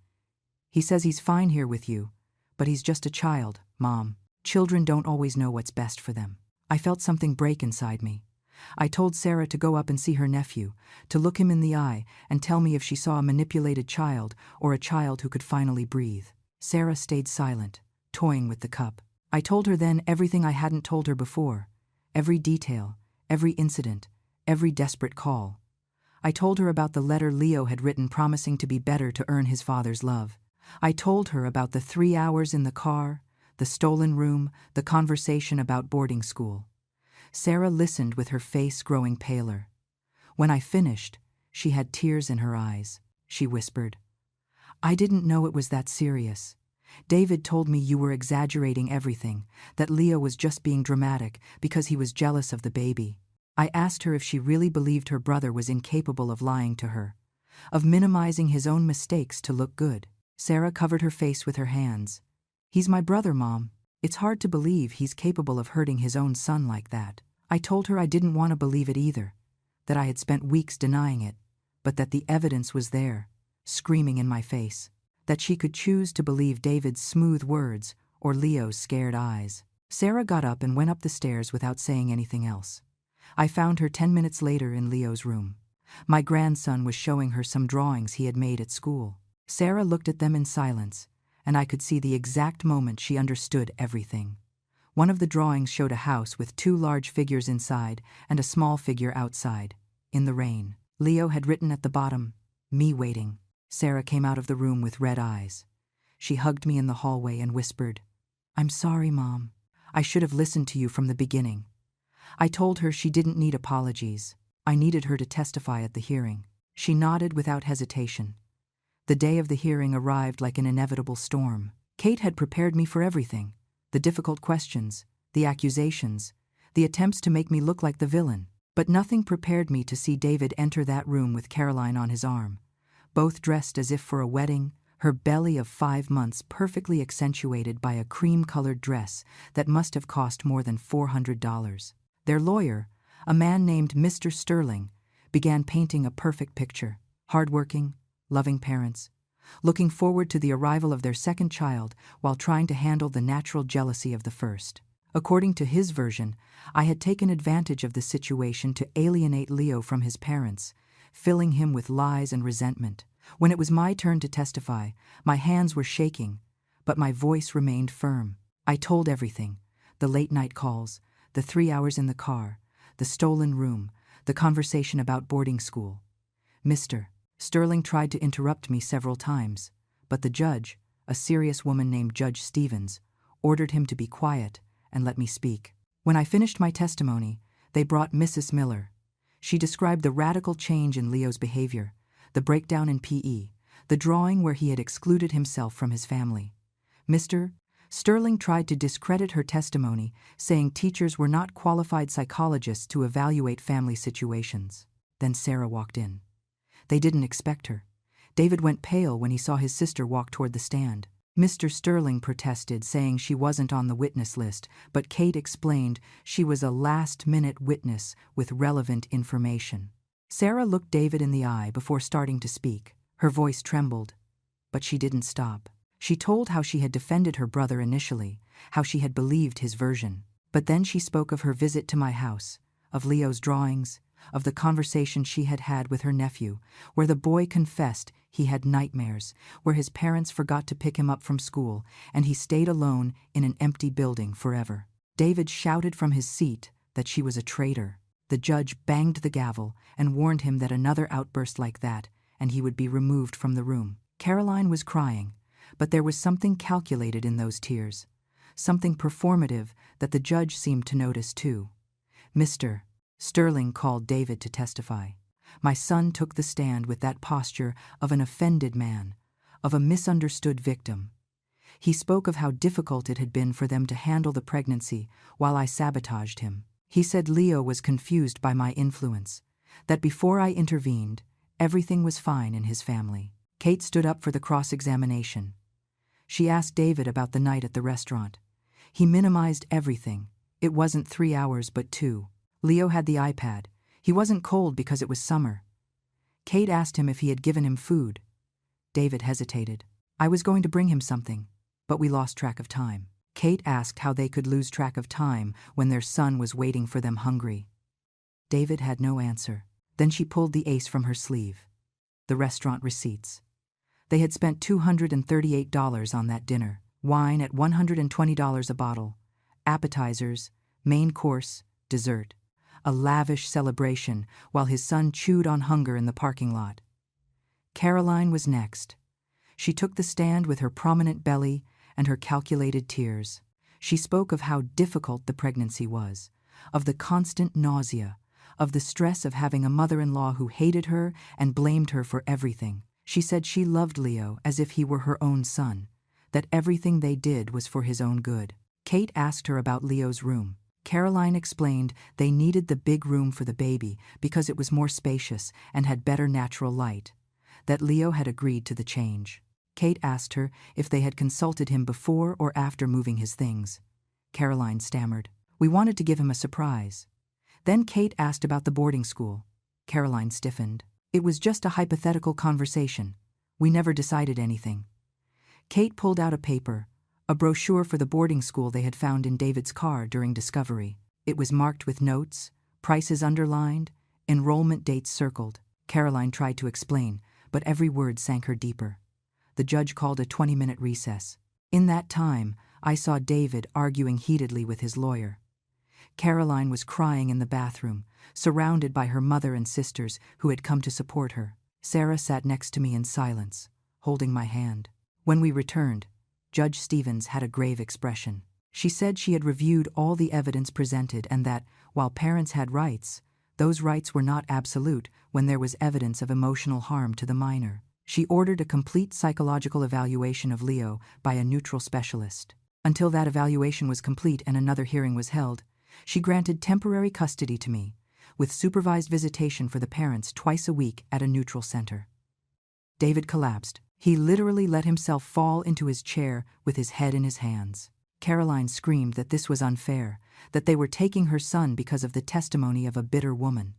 He says he's fine here with you, but he's just a child, Mom. Children don't always know what's best for them." I felt something break inside me. I told Sarah to go up and see her nephew, to look him in the eye and tell me if she saw a manipulated child or a child who could finally breathe. Sarah stayed silent, toying with the cup. I told her then everything I hadn't told her before, every detail, every incident, every desperate call. I told her about the letter Leo had written promising to be better to earn his father's love. I told her about the 3 hours in the car, the stolen room, the conversation about boarding school. Sarah listened with her face growing paler. When I finished, she had tears in her eyes. She whispered, "I didn't know it was that serious. David told me you were exaggerating everything, that Leo was just being dramatic because he was jealous of the baby." I asked her if she really believed her brother was incapable of lying to her, of minimizing his own mistakes to look good. Sarah covered her face with her hands. "He's my brother, Mom. It's hard to believe he's capable of hurting his own son like that." I told her I didn't want to believe it either, that I had spent weeks denying it, but that the evidence was there, screaming in my face, that she could choose to believe David's smooth words or Leo's scared eyes. Sarah got up and went up the stairs without saying anything else. I found her 10 minutes later in Leo's room. My grandson was showing her some drawings he had made at school. Sarah looked at them in silence, and I could see the exact moment she understood everything. One of the drawings showed a house with 2 large figures inside and a small figure outside, in the rain. Leo had written at the bottom, "Me waiting." Sarah came out of the room with red eyes. She hugged me in the hallway and whispered, "I'm sorry, Mom. I should have listened to you from the beginning." I told her she didn't need apologies. I needed her to testify at the hearing. She nodded without hesitation. The day of the hearing arrived like an inevitable storm. Kate had prepared me for everything. The difficult questions, the accusations, the attempts to make me look like the villain. But nothing prepared me to see David enter that room with Caroline on his arm, both dressed as if for a wedding, her belly of 5 months perfectly accentuated by a cream-colored dress that must have cost more than $400. Their lawyer, a man named Mr. Sterling, began painting a perfect picture: hardworking, loving parents, looking forward to the arrival of their second child while trying to handle the natural jealousy of the first. According to his version, I had taken advantage of the situation to alienate Leo from his parents, filling him with lies and resentment. When it was my turn to testify, my hands were shaking, but my voice remained firm. I told everything: the late-night calls, the 3 hours in the car, the stolen room, the conversation about boarding school. Mr. Sterling tried to interrupt me several times, but the judge, a serious woman named Judge Stevens, ordered him to be quiet and let me speak. When I finished my testimony, they brought Mrs. Miller. She described the radical change in Leo's behavior, the breakdown in PE, the drawing where he had excluded himself from his family. Mr. Sterling tried to discredit her testimony, saying teachers were not qualified psychologists to evaluate family situations. Then Sarah walked in. They didn't expect her. David went pale when he saw his sister walk toward the stand. Mr. Sterling protested, saying she wasn't on the witness list, but Kate explained she was a last-minute witness with relevant information. Sarah looked David in the eye before starting to speak. Her voice trembled, but she didn't stop. She told how she had defended her brother initially, how she had believed his version. But then she spoke of her visit to my house, of Leo's drawings, of the conversation she had had with her nephew, where the boy confessed he had nightmares, where his parents forgot to pick him up from school, and he stayed alone in an empty building forever. David shouted from his seat that she was a traitor. The judge banged the gavel and warned him that another outburst like that, and he would be removed from the room. Caroline was crying, but there was something calculated in those tears, something performative that the judge seemed to notice too. Mr. Sterling called David to testify. My son took the stand with that posture of an offended man, of a misunderstood victim. He spoke of how difficult it had been for them to handle the pregnancy while I sabotaged him. He said Leo was confused by my influence, that before I intervened, everything was fine in his family. Kate stood up for the cross-examination. She asked David about the night at the restaurant. He minimized everything. It wasn't 3 hours but 2. Leo had the iPad. He wasn't cold because it was summer. Kate asked him if he had given him food. David hesitated. I was going to bring him something, but we lost track of time. Kate asked how they could lose track of time when their son was waiting for them hungry. David had no answer. Then she pulled the ace from her sleeve. The restaurant receipts. They had spent $238 on that dinner. Wine at $120 a bottle. Appetizers, main course, dessert. A lavish celebration while his son chewed on hunger in the parking lot. Caroline was next. She took the stand with her prominent belly and her calculated tears. She spoke of how difficult the pregnancy was, of the constant nausea, of the stress of having a mother-in-law who hated her and blamed her for everything. She said she loved Leo as if he were her own son, that everything they did was for his own good. Kate asked her about Leo's room. Caroline explained they needed the big room for the baby because it was more spacious and had better natural light, that Leo had agreed to the change. Kate asked her if they had consulted him before or after moving his things. Caroline stammered. We wanted to give him a surprise. Then Kate asked about the boarding school. Caroline stiffened. It was just a hypothetical conversation. We never decided anything. Kate pulled out a paper, a brochure for the boarding school they had found in David's car during discovery. It was marked with notes, prices underlined, enrollment dates circled. Caroline tried to explain, but every word sank her deeper. The judge called a 20-minute recess. In that time, I saw David arguing heatedly with his lawyer. Caroline was crying in the bathroom, surrounded by her mother and sisters who had come to support her. Sarah sat next to me in silence, holding my hand. When we returned, Judge Stevens had a grave expression. She said she had reviewed all the evidence presented and that, while parents had rights, those rights were not absolute when there was evidence of emotional harm to the minor. She ordered a complete psychological evaluation of Leo by a neutral specialist. Until that evaluation was complete and another hearing was held, she granted temporary custody to me, with supervised visitation for the parents twice a week at a neutral center. David collapsed. He literally let himself fall into his chair with his head in his hands. Caroline screamed that this was unfair, that they were taking her son because of the testimony of a bitter woman.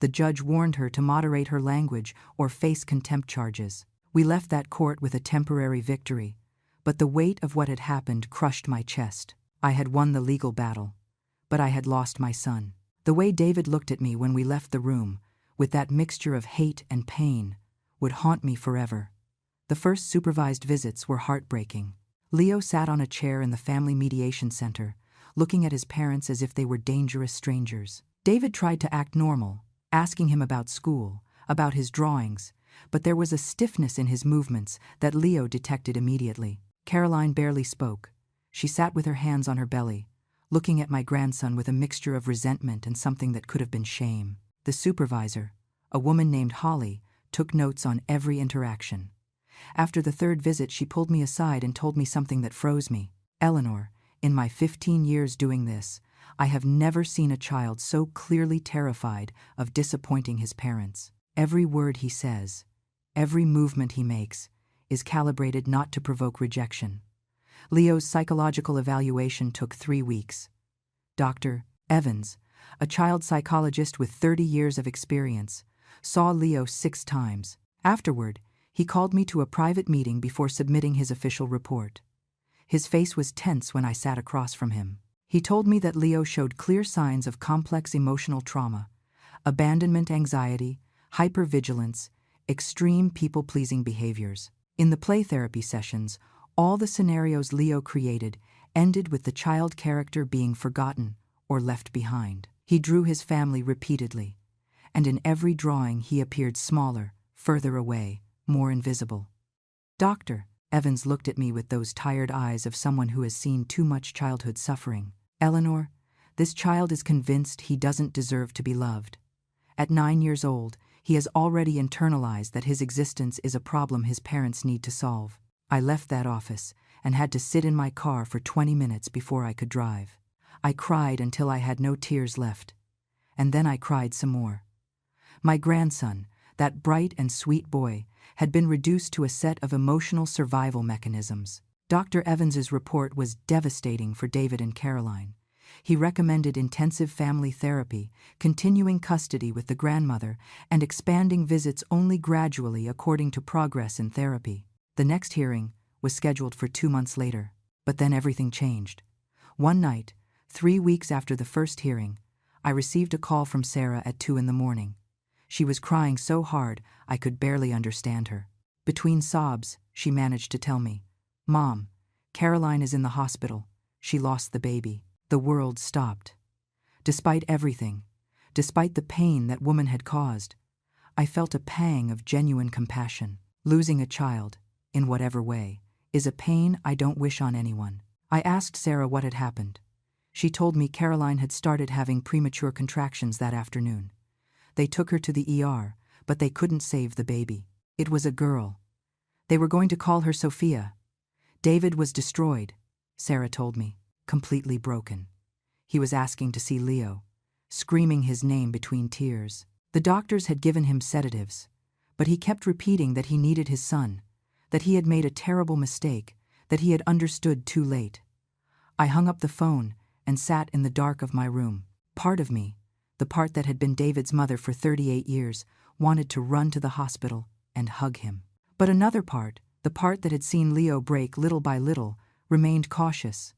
The judge warned her to moderate her language or face contempt charges. We left that court with a temporary victory, but the weight of what had happened crushed my chest. I had won the legal battle, but I had lost my son. The way David looked at me when we left the room, with that mixture of hate and pain, would haunt me forever. The first supervised visits were heartbreaking. Leo sat on a chair in the family mediation center, looking at his parents as if they were dangerous strangers. David tried to act normal, asking him about school, about his drawings, but there was a stiffness in his movements that Leo detected immediately. Caroline barely spoke. She sat with her hands on her belly, looking at my grandson with a mixture of resentment and something that could have been shame. The supervisor, a woman named Holly, took notes on every interaction. After the third visit, she pulled me aside and told me something that froze me. "Eleanor, in my 15 years doing this, I have never seen a child so clearly terrified of disappointing his parents. Every word he says, every movement he makes, is calibrated not to provoke rejection." Leo's psychological evaluation took 3 weeks. Dr. Evans, a child psychologist with 30 years of experience, saw Leo 6 times. Afterward, he called me to a private meeting before submitting his official report. His face was tense when I sat across from him. He told me that Leo showed clear signs of complex emotional trauma, abandonment anxiety, hypervigilance, extreme people-pleasing behaviors. In the play therapy sessions, all the scenarios Leo created ended with the child character being forgotten or left behind. He drew his family repeatedly, and in every drawing he appeared smaller, further away, more invisible. Dr. Evans looked at me with those tired eyes of someone who has seen too much childhood suffering. "Eleanor, this child is convinced he doesn't deserve to be loved. At 9 years old, he has already internalized that his existence is a problem his parents need to solve." I left that office and had to sit in my car for 20 minutes before I could drive. I cried until I had no tears left, and then I cried some more. My grandson, that bright and sweet boy, had been reduced to a set of emotional survival mechanisms. Dr. Evans's report was devastating for David and Caroline. He recommended intensive family therapy, continuing custody with the grandmother, and expanding visits only gradually according to progress in therapy. The next hearing was scheduled for 2 months later, but then everything changed. One night, 3 weeks after the first hearing, I received a call from Sarah at 2 in the morning. She was crying so hard I could barely understand her. Between sobs, she managed to tell me, "Mom, Caroline is in the hospital. She lost the baby." The world stopped. Despite everything, despite the pain that woman had caused, I felt a pang of genuine compassion. Losing a child, in whatever way, is a pain I don't wish on anyone. I asked Sarah what had happened. She told me Caroline had started having premature contractions that afternoon. They took her to the ER, but they couldn't save the baby. It was a girl. They were going to call her Sophia. David was destroyed, Sarah told me, completely broken. He was asking to see Leo, screaming his name between tears. The doctors had given him sedatives, but he kept repeating that he needed his son, that he had made a terrible mistake, that he had understood too late. I hung up the phone and sat in the dark of my room. Part of me, the part that had been David's mother for 38 years, wanted to run to the hospital and hug him. But another part, the part that had seen Leo break little by little, remained cautious.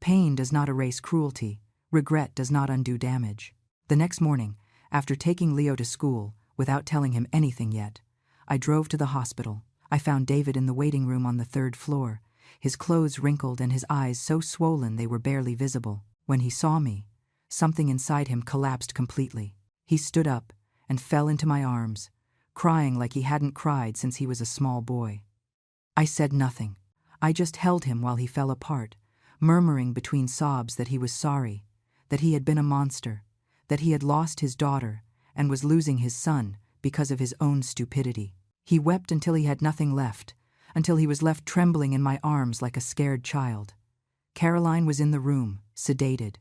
Pain does not erase cruelty. Regret does not undo damage. The next morning, after taking Leo to school, without telling him anything yet, I drove to the hospital. I found David in the waiting room on the 3rd floor, his clothes wrinkled and his eyes so swollen they were barely visible. When he saw me, something inside him collapsed completely. He stood up and fell into my arms, crying like he hadn't cried since he was a small boy. I said nothing. I just held him while he fell apart, murmuring between sobs that he was sorry, that he had been a monster, that he had lost his daughter and was losing his son because of his own stupidity. He wept until he had nothing left, until he was left trembling in my arms like a scared child. Caroline was in the room, sedated.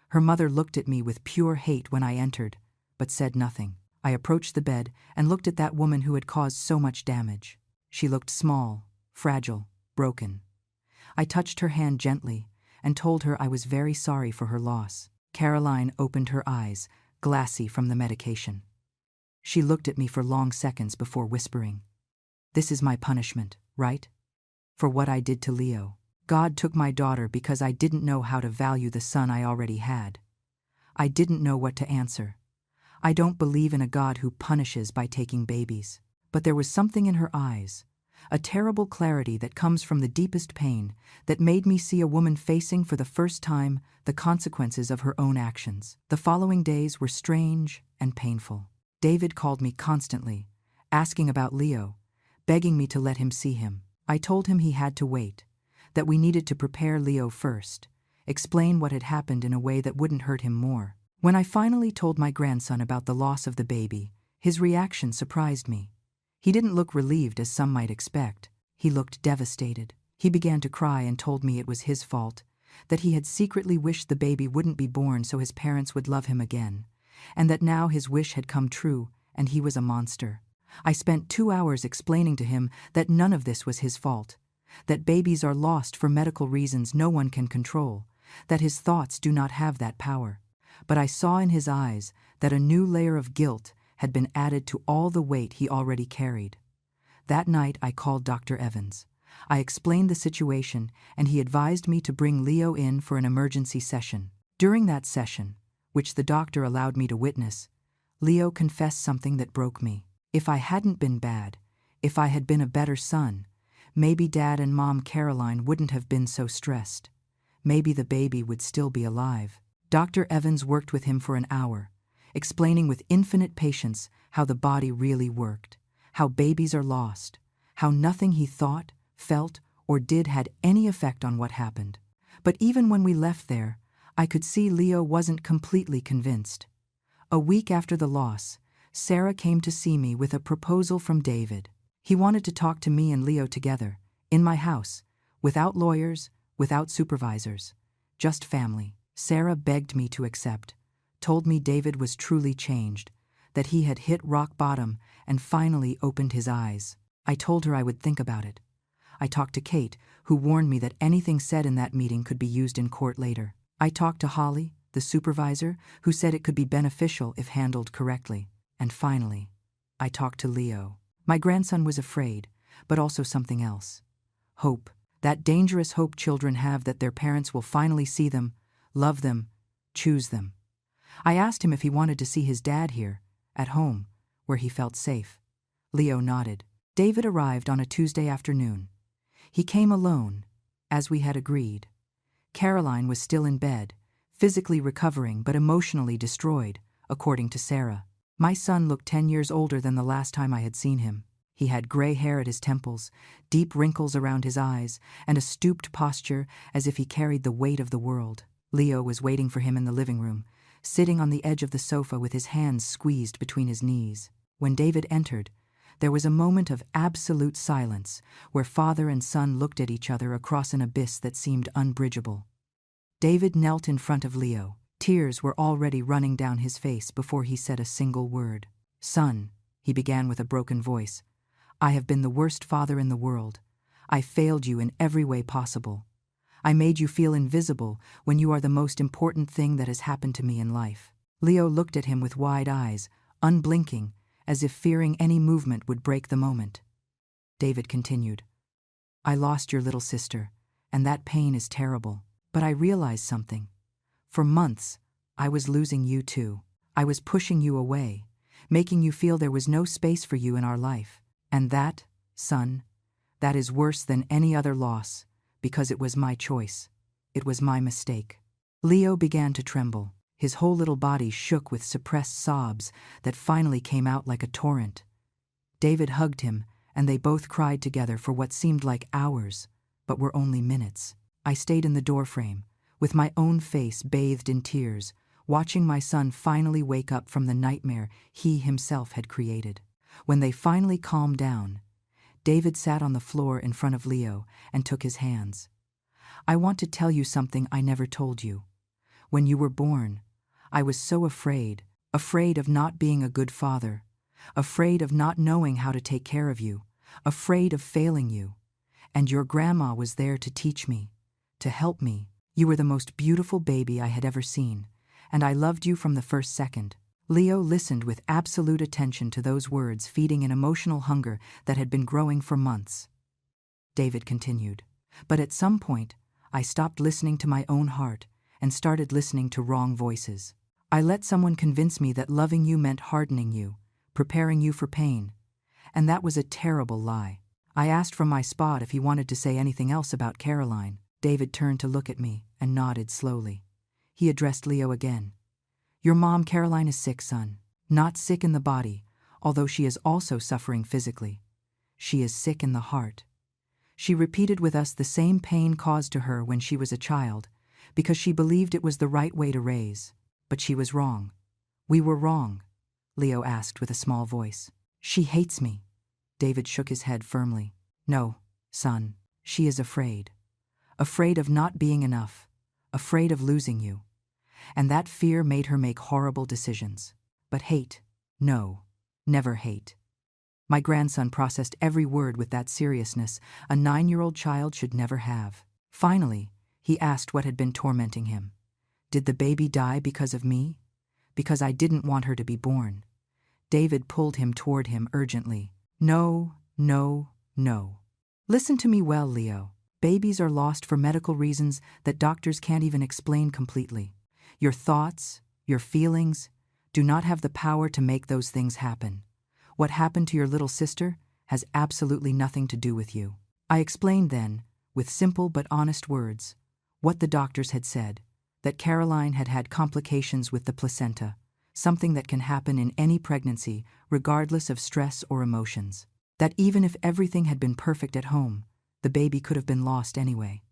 Her mother looked at me with pure hate when I entered, but said nothing. I approached the bed and looked at that woman who had caused so much damage. She looked small, fragile, broken. I touched her hand gently and told her I was very sorry for her loss. Caroline opened her eyes, glassy from the medication. She looked at me for long seconds before whispering, "This is my punishment, right? For what I did to Leo. God took my daughter because I didn't know how to value the son I already had. I didn't know what to answer. I don't believe in a God who punishes by taking babies." But there was something in her eyes, a terrible clarity that comes from the deepest pain, that made me see a woman facing for the first time the consequences of her own actions. The following days were strange and painful. David called me constantly, asking about Leo, begging me to let him see him. I told him he had to wait, that we needed to prepare Leo first, explain what had happened in a way that wouldn't hurt him more. When I finally told my grandson about the loss of the baby, his reaction surprised me. He didn't look relieved as some might expect. He looked devastated. He began to cry and told me it was his fault, that he had secretly wished the baby wouldn't be born so his parents would love him again, and that now his wish had come true and he was a monster. I spent 2 hours explaining to him that none of this was his fault, that babies are lost for medical reasons no one can control, that his thoughts do not have that power. But I saw in his eyes that a new layer of guilt had been added to all the weight he already carried. That night I called Dr. Evans. I explained the situation and he advised me to bring Leo in for an emergency session. During that session, which the doctor allowed me to witness, Leo confessed something that broke me. If I hadn't been bad, if I had been a better son, maybe Dad and Mom Caroline wouldn't have been so stressed. Maybe the baby would still be alive. Dr. Evans worked with him for an hour, explaining with infinite patience how the body really worked, how babies are lost, how nothing he thought, felt, or did had any effect on what happened. But even when we left there, I could see Leo wasn't completely convinced. A week after the loss, Sarah came to see me with a proposal from David. He wanted to talk to me and Leo together, in my house, without lawyers, without supervisors, just family. Sarah begged me to accept, told me David was truly changed, that he had hit rock bottom and finally opened his eyes. I told her I would think about it. I talked to Kate, who warned me that anything said in that meeting could be used in court later. I talked to Holly, the supervisor, who said it could be beneficial if handled correctly. And finally, I talked to Leo. My grandson was afraid, but also something else. Hope, that dangerous hope children have that their parents will finally see them, love them, choose them. I asked him if he wanted to see his dad here, at home, where he felt safe. Leo nodded. David arrived on a Tuesday afternoon. He came alone, as we had agreed. Caroline was still in bed, physically recovering but emotionally destroyed, according to Sarah. My son looked 10 years older than the last time I had seen him. He had gray hair at his temples, deep wrinkles around his eyes, and a stooped posture as if he carried the weight of the world. Leo was waiting for him in the living room, sitting on the edge of the sofa with his hands squeezed between his knees. When David entered, there was a moment of absolute silence where father and son looked at each other across an abyss that seemed unbridgeable. David knelt in front of Leo. Tears were already running down his face before he said a single word. "Son," he began with a broken voice, "I have been the worst father in the world. I failed you in every way possible. I made you feel invisible when you are the most important thing that has happened to me in life." Leo looked at him with wide eyes, unblinking, as if fearing any movement would break the moment. David continued, "I lost your little sister, and that pain is terrible. But I realized something. For months, I was losing you too. I was pushing you away, making you feel there was no space for you in our life. And that, son, that is worse than any other loss, because it was my choice. It was my mistake." Leo began to tremble. His whole little body shook with suppressed sobs that finally came out like a torrent. David hugged him, and they both cried together for what seemed like hours, but were only minutes. I stayed in the doorframe, with my own face bathed in tears, watching my son finally wake up from the nightmare he himself had created. When they finally calmed down, David sat on the floor in front of Leo and took his hands. "I want to tell you something I never told you. When you were born, I was so afraid, afraid of not being a good father, afraid of not knowing how to take care of you, afraid of failing you. And your grandma was there to teach me, to help me. You were the most beautiful baby I had ever seen, and I loved you from the first second." Leo listened with absolute attention to those words, feeding an emotional hunger that had been growing for months. David continued, "But at some point, I stopped listening to my own heart and started listening to wrong voices. I let someone convince me that loving you meant hardening you, preparing you for pain, and that was a terrible lie. I asked from my spot if he wanted to say anything else about Caroline." David turned to look at me and nodded slowly. He addressed Leo again. "Your mom, Caroline, is sick, son. Not sick in the body, although she is also suffering physically. She is sick in the heart. She repeated with us the same pain caused to her when she was a child, because she believed it was the right way to raise. But she was wrong. We were wrong," Leo asked with a small voice. "She hates me." David shook his head firmly. "No, son, she is afraid. Afraid of not being enough. Afraid of losing you. And that fear made her make horrible decisions. But hate, no, never hate." My grandson processed every word with that seriousness a 9-year-old child should never have. Finally, he asked what had been tormenting him. "Did the baby die because of me? Because I didn't want her to be born?" David pulled him toward him urgently. "No, no, no. Listen to me well, Leo. Babies are lost for medical reasons that doctors can't even explain completely. Your thoughts, your feelings, do not have the power to make those things happen. What happened to your little sister has absolutely nothing to do with you." I explained then, with simple but honest words, what the doctors had said, that Caroline had had complications with the placenta, something that can happen in any pregnancy, regardless of stress or emotions. That even if everything had been perfect at home, the baby could have been lost anyway.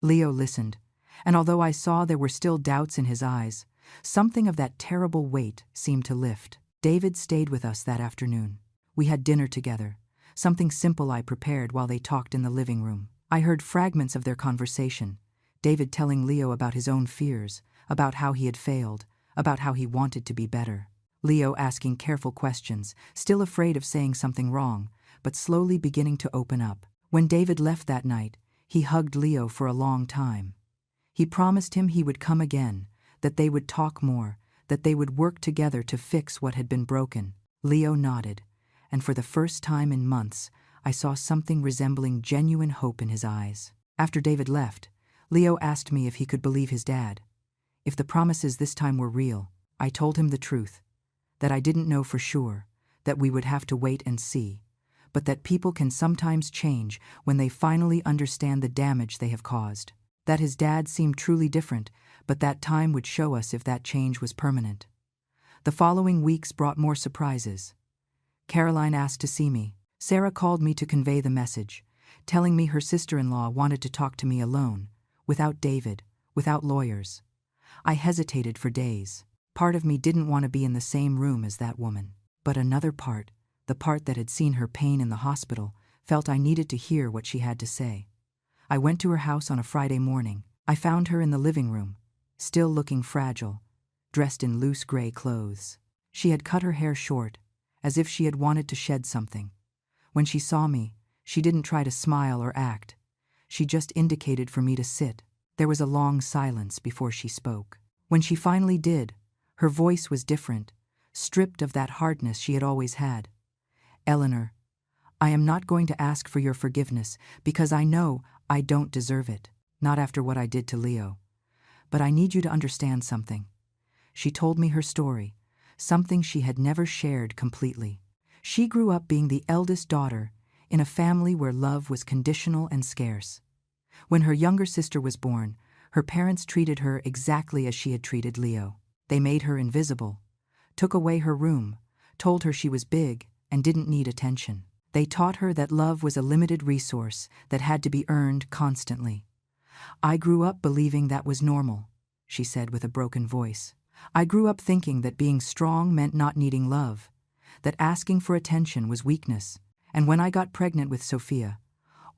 Leo listened, and although I saw there were still doubts in his eyes, something of that terrible weight seemed to lift. David stayed with us that afternoon. We had dinner together, something simple I prepared while they talked in the living room. I heard fragments of their conversation, David telling Leo about his own fears, about how he had failed, about how he wanted to be better. Leo asking careful questions, still afraid of saying something wrong, but slowly beginning to open up. When David left that night, he hugged Leo for a long time. He promised him he would come again, that they would talk more, that they would work together to fix what had been broken. Leo nodded, and for the first time in months, I saw something resembling genuine hope in his eyes. After David left, Leo asked me if he could believe his dad. If the promises this time were real, I told him the truth, that I didn't know for sure, that we would have to wait and see, but that people can sometimes change when they finally understand the damage they have caused. That his dad seemed truly different, but that time would show us if that change was permanent. The following weeks brought more surprises. Caroline asked to see me. Sarah called me to convey the message, telling me her sister-in-law wanted to talk to me alone, without David, without lawyers. I hesitated for days. Part of me didn't want to be in the same room as that woman. But another part, the part that had seen her pain in the hospital, felt I needed to hear what she had to say. I went to her house on a Friday morning. I found her in the living room, still looking fragile, dressed in loose gray clothes. She had cut her hair short, as if she had wanted to shed something. When she saw me, she didn't try to smile or act. She just indicated for me to sit. There was a long silence before she spoke. When she finally did, her voice was different, stripped of that hardness she had always had. "Eleanor, I am not going to ask for your forgiveness because I know I don't deserve it, not after what I did to Leo. But I need you to understand something." She told me her story, something she had never shared completely. She grew up being the eldest daughter in a family where love was conditional and scarce. When her younger sister was born, her parents treated her exactly as she had treated Leo. They made her invisible, took away her room, told her she was big and didn't need attention. They taught her that love was a limited resource that had to be earned constantly. "I grew up believing that was normal," she said with a broken voice. "I grew up thinking that being strong meant not needing love, that asking for attention was weakness. And when I got pregnant with Sophia,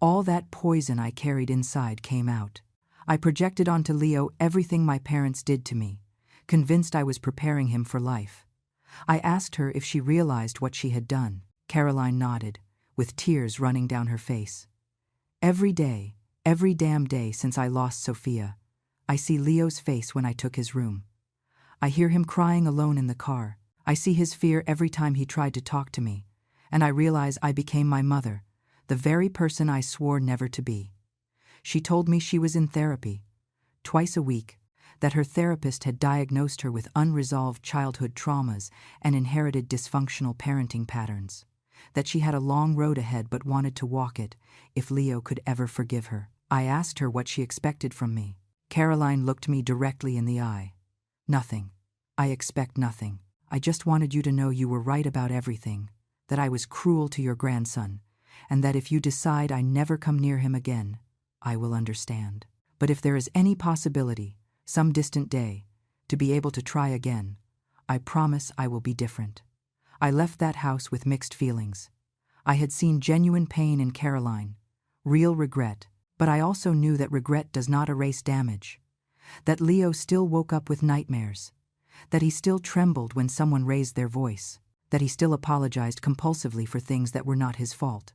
all that poison I carried inside came out. I projected onto Leo everything my parents did to me, convinced I was preparing him for life. I asked her if she realized what she had done. Caroline nodded, with tears running down her face. Every day, every damn day since I lost Sophia, I see Leo's face when I took his room. I hear him crying alone in the car. I see his fear every time he tried to talk to me, and I realize I became my mother, the very person I swore never to be. She told me she was in therapy, twice a week, that her therapist had diagnosed her with unresolved childhood traumas and inherited dysfunctional parenting patterns, that she had a long road ahead but wanted to walk it if Leo could ever forgive her. I asked her what she expected from me. Caroline looked me directly in the eye. Nothing. I expect nothing. I just wanted you to know you were right about everything, that I was cruel to your grandson, and that if you decide I never come near him again, I will understand. But if there is any possibility, some distant day, to be able to try again, I promise I will be different. I left that house with mixed feelings. I had seen genuine pain in Caroline, real regret, but I also knew that regret does not erase damage, that Leo still woke up with nightmares, that he still trembled when someone raised their voice, that he still apologized compulsively for things that were not his fault.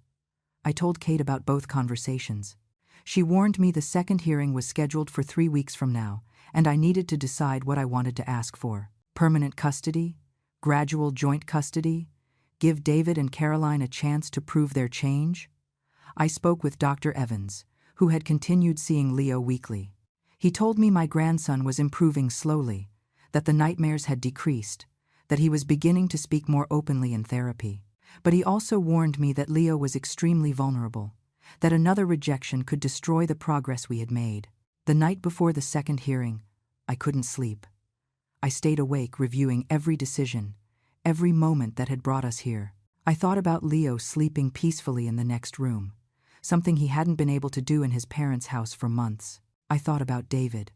I told Kate about both conversations. She warned me the second hearing was scheduled for 3 weeks from now, and I needed to decide what I wanted to ask for. Permanent custody? Gradual joint custody? Give David and Caroline a chance to prove their change? I spoke with Dr. Evans, who had continued seeing Leo weekly. He told me my grandson was improving slowly, that the nightmares had decreased, that he was beginning to speak more openly in therapy. But he also warned me that Leo was extremely vulnerable, that another rejection could destroy the progress we had made. The night before the second hearing, I couldn't sleep. I stayed awake reviewing every decision, every moment that had brought us here. I thought about Leo sleeping peacefully in the next room, something he hadn't been able to do in his parents' house for months. I thought about David,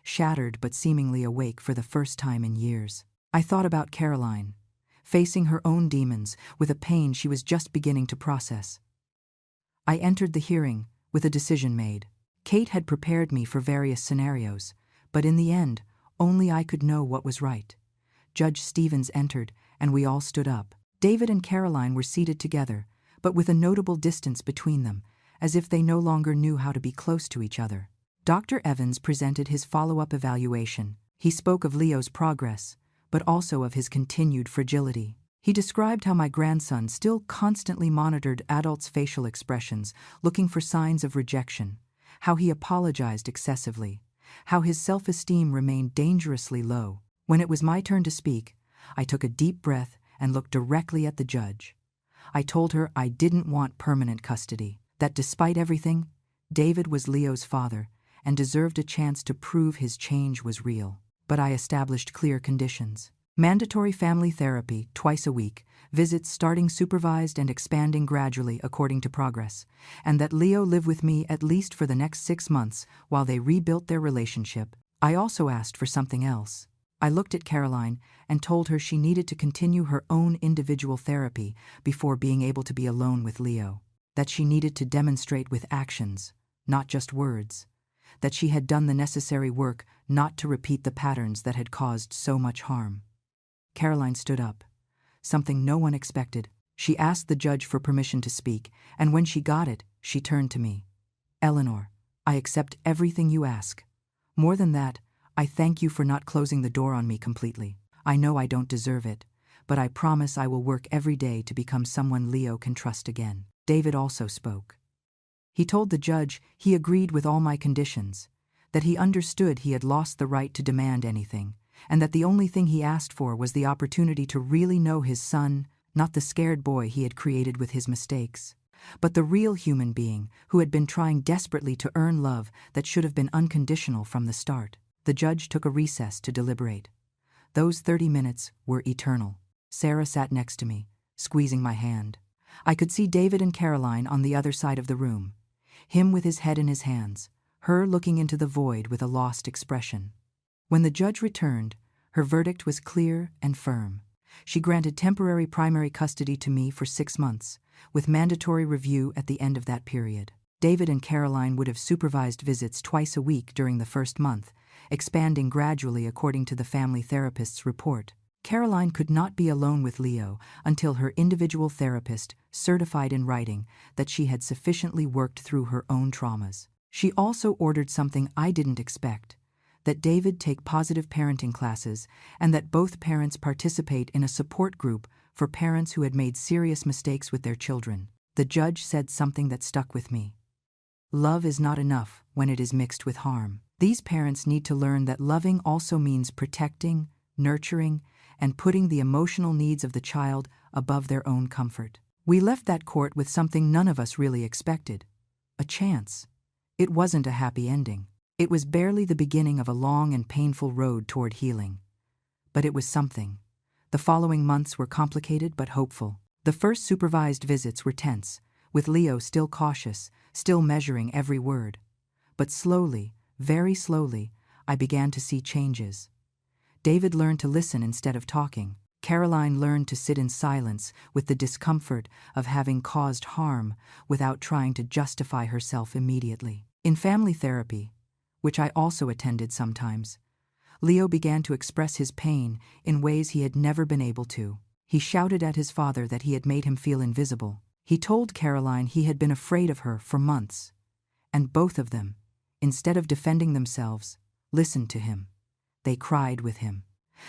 shattered but seemingly awake for the first time in years. I thought about Caroline, facing her own demons with a pain she was just beginning to process. I entered the hearing with a decision made. Kate had prepared me for various scenarios, but in the end, only I could know what was right. Judge Stevens entered, and we all stood up. David and Caroline were seated together, but with a notable distance between them, as if they no longer knew how to be close to each other. Dr. Evans presented his follow-up evaluation. He spoke of Leo's progress, but also of his continued fragility. He described how my grandson still constantly monitored adults' facial expressions, looking for signs of rejection, how he apologized excessively, how his self-esteem remained dangerously low. When it was my turn to speak, I took a deep breath and looked directly at the judge. I told her I didn't want permanent custody, that despite everything, David was Leo's father and deserved a chance to prove his change was real. But I established clear conditions. Mandatory family therapy twice a week, visits starting supervised and expanding gradually according to progress, and that Leo live with me at least for the next 6 months while they rebuilt their relationship. I also asked for something else. I looked at Caroline and told her she needed to continue her own individual therapy before being able to be alone with Leo, that she needed to demonstrate with actions, not just words, that she had done the necessary work not to repeat the patterns that had caused so much harm. Caroline stood up, something no one expected. She asked the judge for permission to speak, and when she got it, she turned to me. "Eleanor, I accept everything you ask. More than that, I thank you for not closing the door on me completely. I know I don't deserve it, but I promise I will work every day to become someone Leo can trust again." David also spoke. He told the judge he agreed with all my conditions, that he understood he had lost the right to demand anything, and that the only thing he asked for was the opportunity to really know his son, not the scared boy he had created with his mistakes, but the real human being who had been trying desperately to earn love that should have been unconditional from the start. The judge took a recess to deliberate. Those 30 minutes were eternal. Sarah sat next to me, squeezing my hand. I could see David and Caroline on the other side of the room, him with his head in his hands, her looking into the void with a lost expression. When the judge returned, her verdict was clear and firm. She granted temporary primary custody to me for 6 months, with mandatory review at the end of that period. David and Caroline would have supervised visits twice a week during the first month, expanding gradually according to the family therapist's report. Caroline could not be alone with Leo until her individual therapist certified in writing that she had sufficiently worked through her own traumas. She also ordered something I didn't expect: that David take positive parenting classes and that both parents participate in a support group for parents who had made serious mistakes with their children. The judge said something that stuck with me. Love is not enough when it is mixed with harm. These parents need to learn that loving also means protecting, nurturing, and putting the emotional needs of the child above their own comfort. We left that court with something none of us really expected: a chance. It wasn't a happy ending. It was barely the beginning of a long and painful road toward healing. But it was something. The following months were complicated but hopeful. The first supervised visits were tense, with Leo still cautious, still measuring every word. But slowly, very slowly, I began to see changes. David learned to listen instead of talking. Caroline learned to sit in silence with the discomfort of having caused harm without trying to justify herself immediately. In family therapy, which I also attended sometimes, Leo began to express his pain in ways he had never been able to. He shouted at his father that he had made him feel invisible. He told Caroline he had been afraid of her for months, and both of them, instead of defending themselves, listened to him. They cried with him.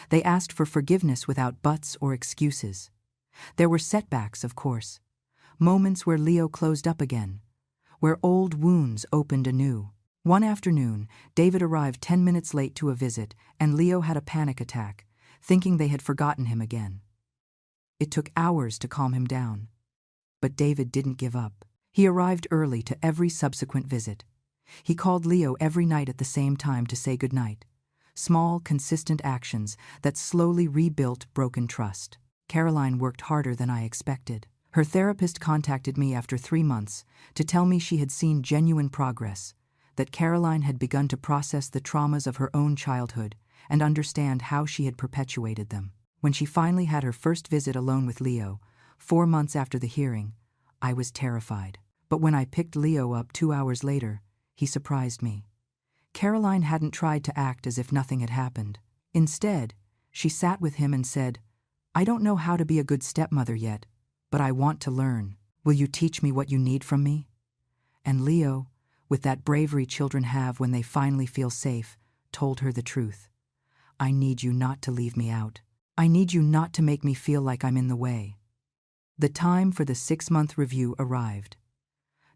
They asked for forgiveness without buts or excuses. There were setbacks, of course, moments where Leo closed up again, where old wounds opened anew. One afternoon, David arrived 10 minutes late to a visit, and Leo had a panic attack, thinking they had forgotten him again. It took hours to calm him down. But David didn't give up. He arrived early to every subsequent visit. He called Leo every night at the same time to say goodnight. Small, consistent actions that slowly rebuilt broken trust. Caroline worked harder than I expected. Her therapist contacted me after 3 months to tell me she had seen genuine progress, that Caroline had begun to process the traumas of her own childhood and understand how she had perpetuated them. When she finally had her first visit alone with Leo, 4 months after the hearing, I was terrified. But when I picked Leo up 2 hours later, he surprised me. Caroline hadn't tried to act as if nothing had happened. Instead, she sat with him and said, "I don't know how to be a good stepmother yet, but I want to learn. Will you teach me what you need from me?" And Leo, with that bravery children have when they finally feel safe, told her the truth. "I need you not to leave me out. I need you not to make me feel like I'm in the way." The time for the 6-month review arrived.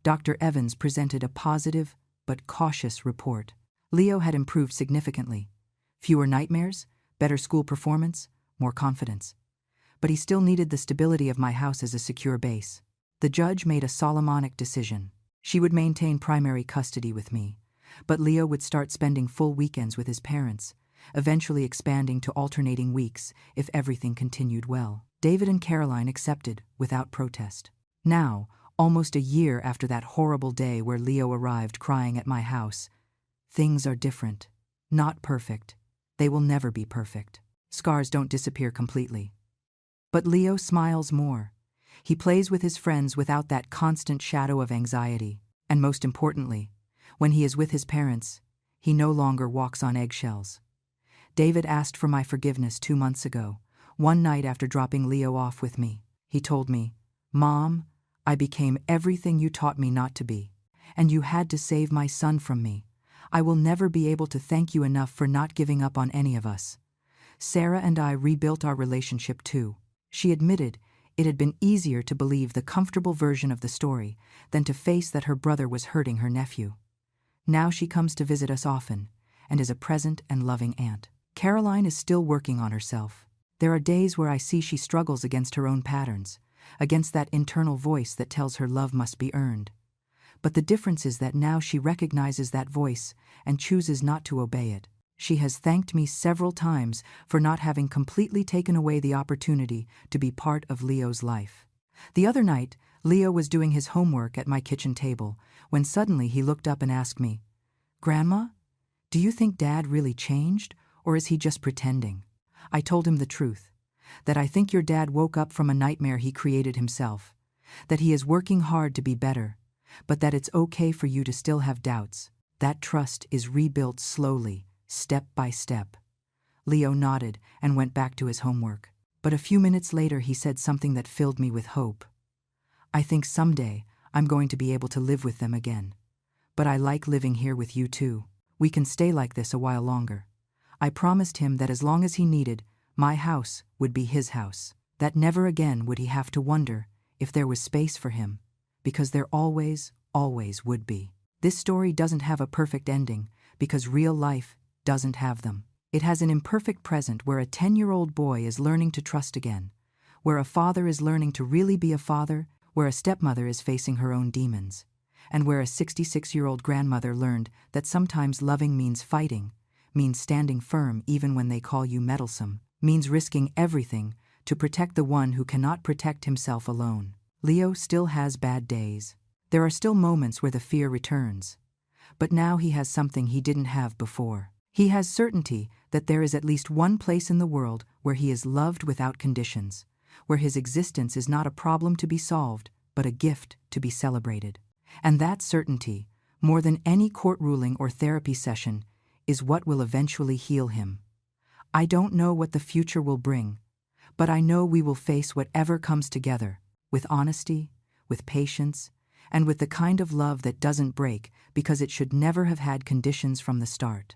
Dr. Evans presented a positive but cautious report. Leo had improved significantly. Fewer nightmares, better school performance, more confidence. But he still needed the stability of my house as a secure base. The judge made a Solomonic decision. She would maintain primary custody with me, but Leo would start spending full weekends with his parents, eventually expanding to alternating weeks if everything continued well. David and Caroline accepted without protest. Now, almost a year after that horrible day where Leo arrived crying at my house, things are different. Not perfect. They will never be perfect. Scars don't disappear completely. But Leo smiles more. He plays with his friends without that constant shadow of anxiety. And most importantly, when he is with his parents, he no longer walks on eggshells. David asked for my forgiveness 2 months ago, one night after dropping Leo off with me. He told me, "Mom, I became everything you taught me not to be, and you had to save my son from me. I will never be able to thank you enough for not giving up on any of us." Sarah and I rebuilt our relationship too. She admitted it had been easier to believe the comfortable version of the story than to face that her brother was hurting her nephew. Now she comes to visit us often and is a present and loving aunt. Caroline is still working on herself. There are days where I see she struggles against her own patterns, against that internal voice that tells her love must be earned. But the difference is that now she recognizes that voice and chooses not to obey it. She has thanked me several times for not having completely taken away the opportunity to be part of Leo's life. The other night, Leo was doing his homework at my kitchen table when suddenly he looked up and asked me, "Grandma, do you think Dad really changed, or is he just pretending?" I told him the truth, that I think your dad woke up from a nightmare he created himself, that he is working hard to be better, but that it's okay for you to still have doubts. That trust is rebuilt slowly, step by step. Leo nodded and went back to his homework. But a few minutes later he said something that filled me with hope. I think someday I'm going to be able to live with them again. But I like living here with you too. We can stay like this a while longer. I promised him that as long as he needed, my house would be his house. That never again would he have to wonder if there was space for him, because there always, always would be. This story doesn't have a perfect ending, because real life doesn't have them. It has an imperfect present where a 10-year-old boy is learning to trust again, where a father is learning to really be a father, where a stepmother is facing her own demons, and where a 66-year-old grandmother learned that sometimes loving means fighting, means standing firm even when they call you meddlesome, means risking everything to protect the one who cannot protect himself alone. Leo still has bad days. There are still moments where the fear returns. But now he has something he didn't have before. He has certainty that there is at least one place in the world where he is loved without conditions, where his existence is not a problem to be solved, but a gift to be celebrated. And that certainty, more than any court ruling or therapy session, is what will eventually heal him. I don't know what the future will bring, but I know we will face whatever comes together, with honesty, with patience, and with the kind of love that doesn't break because it should never have had conditions from the start.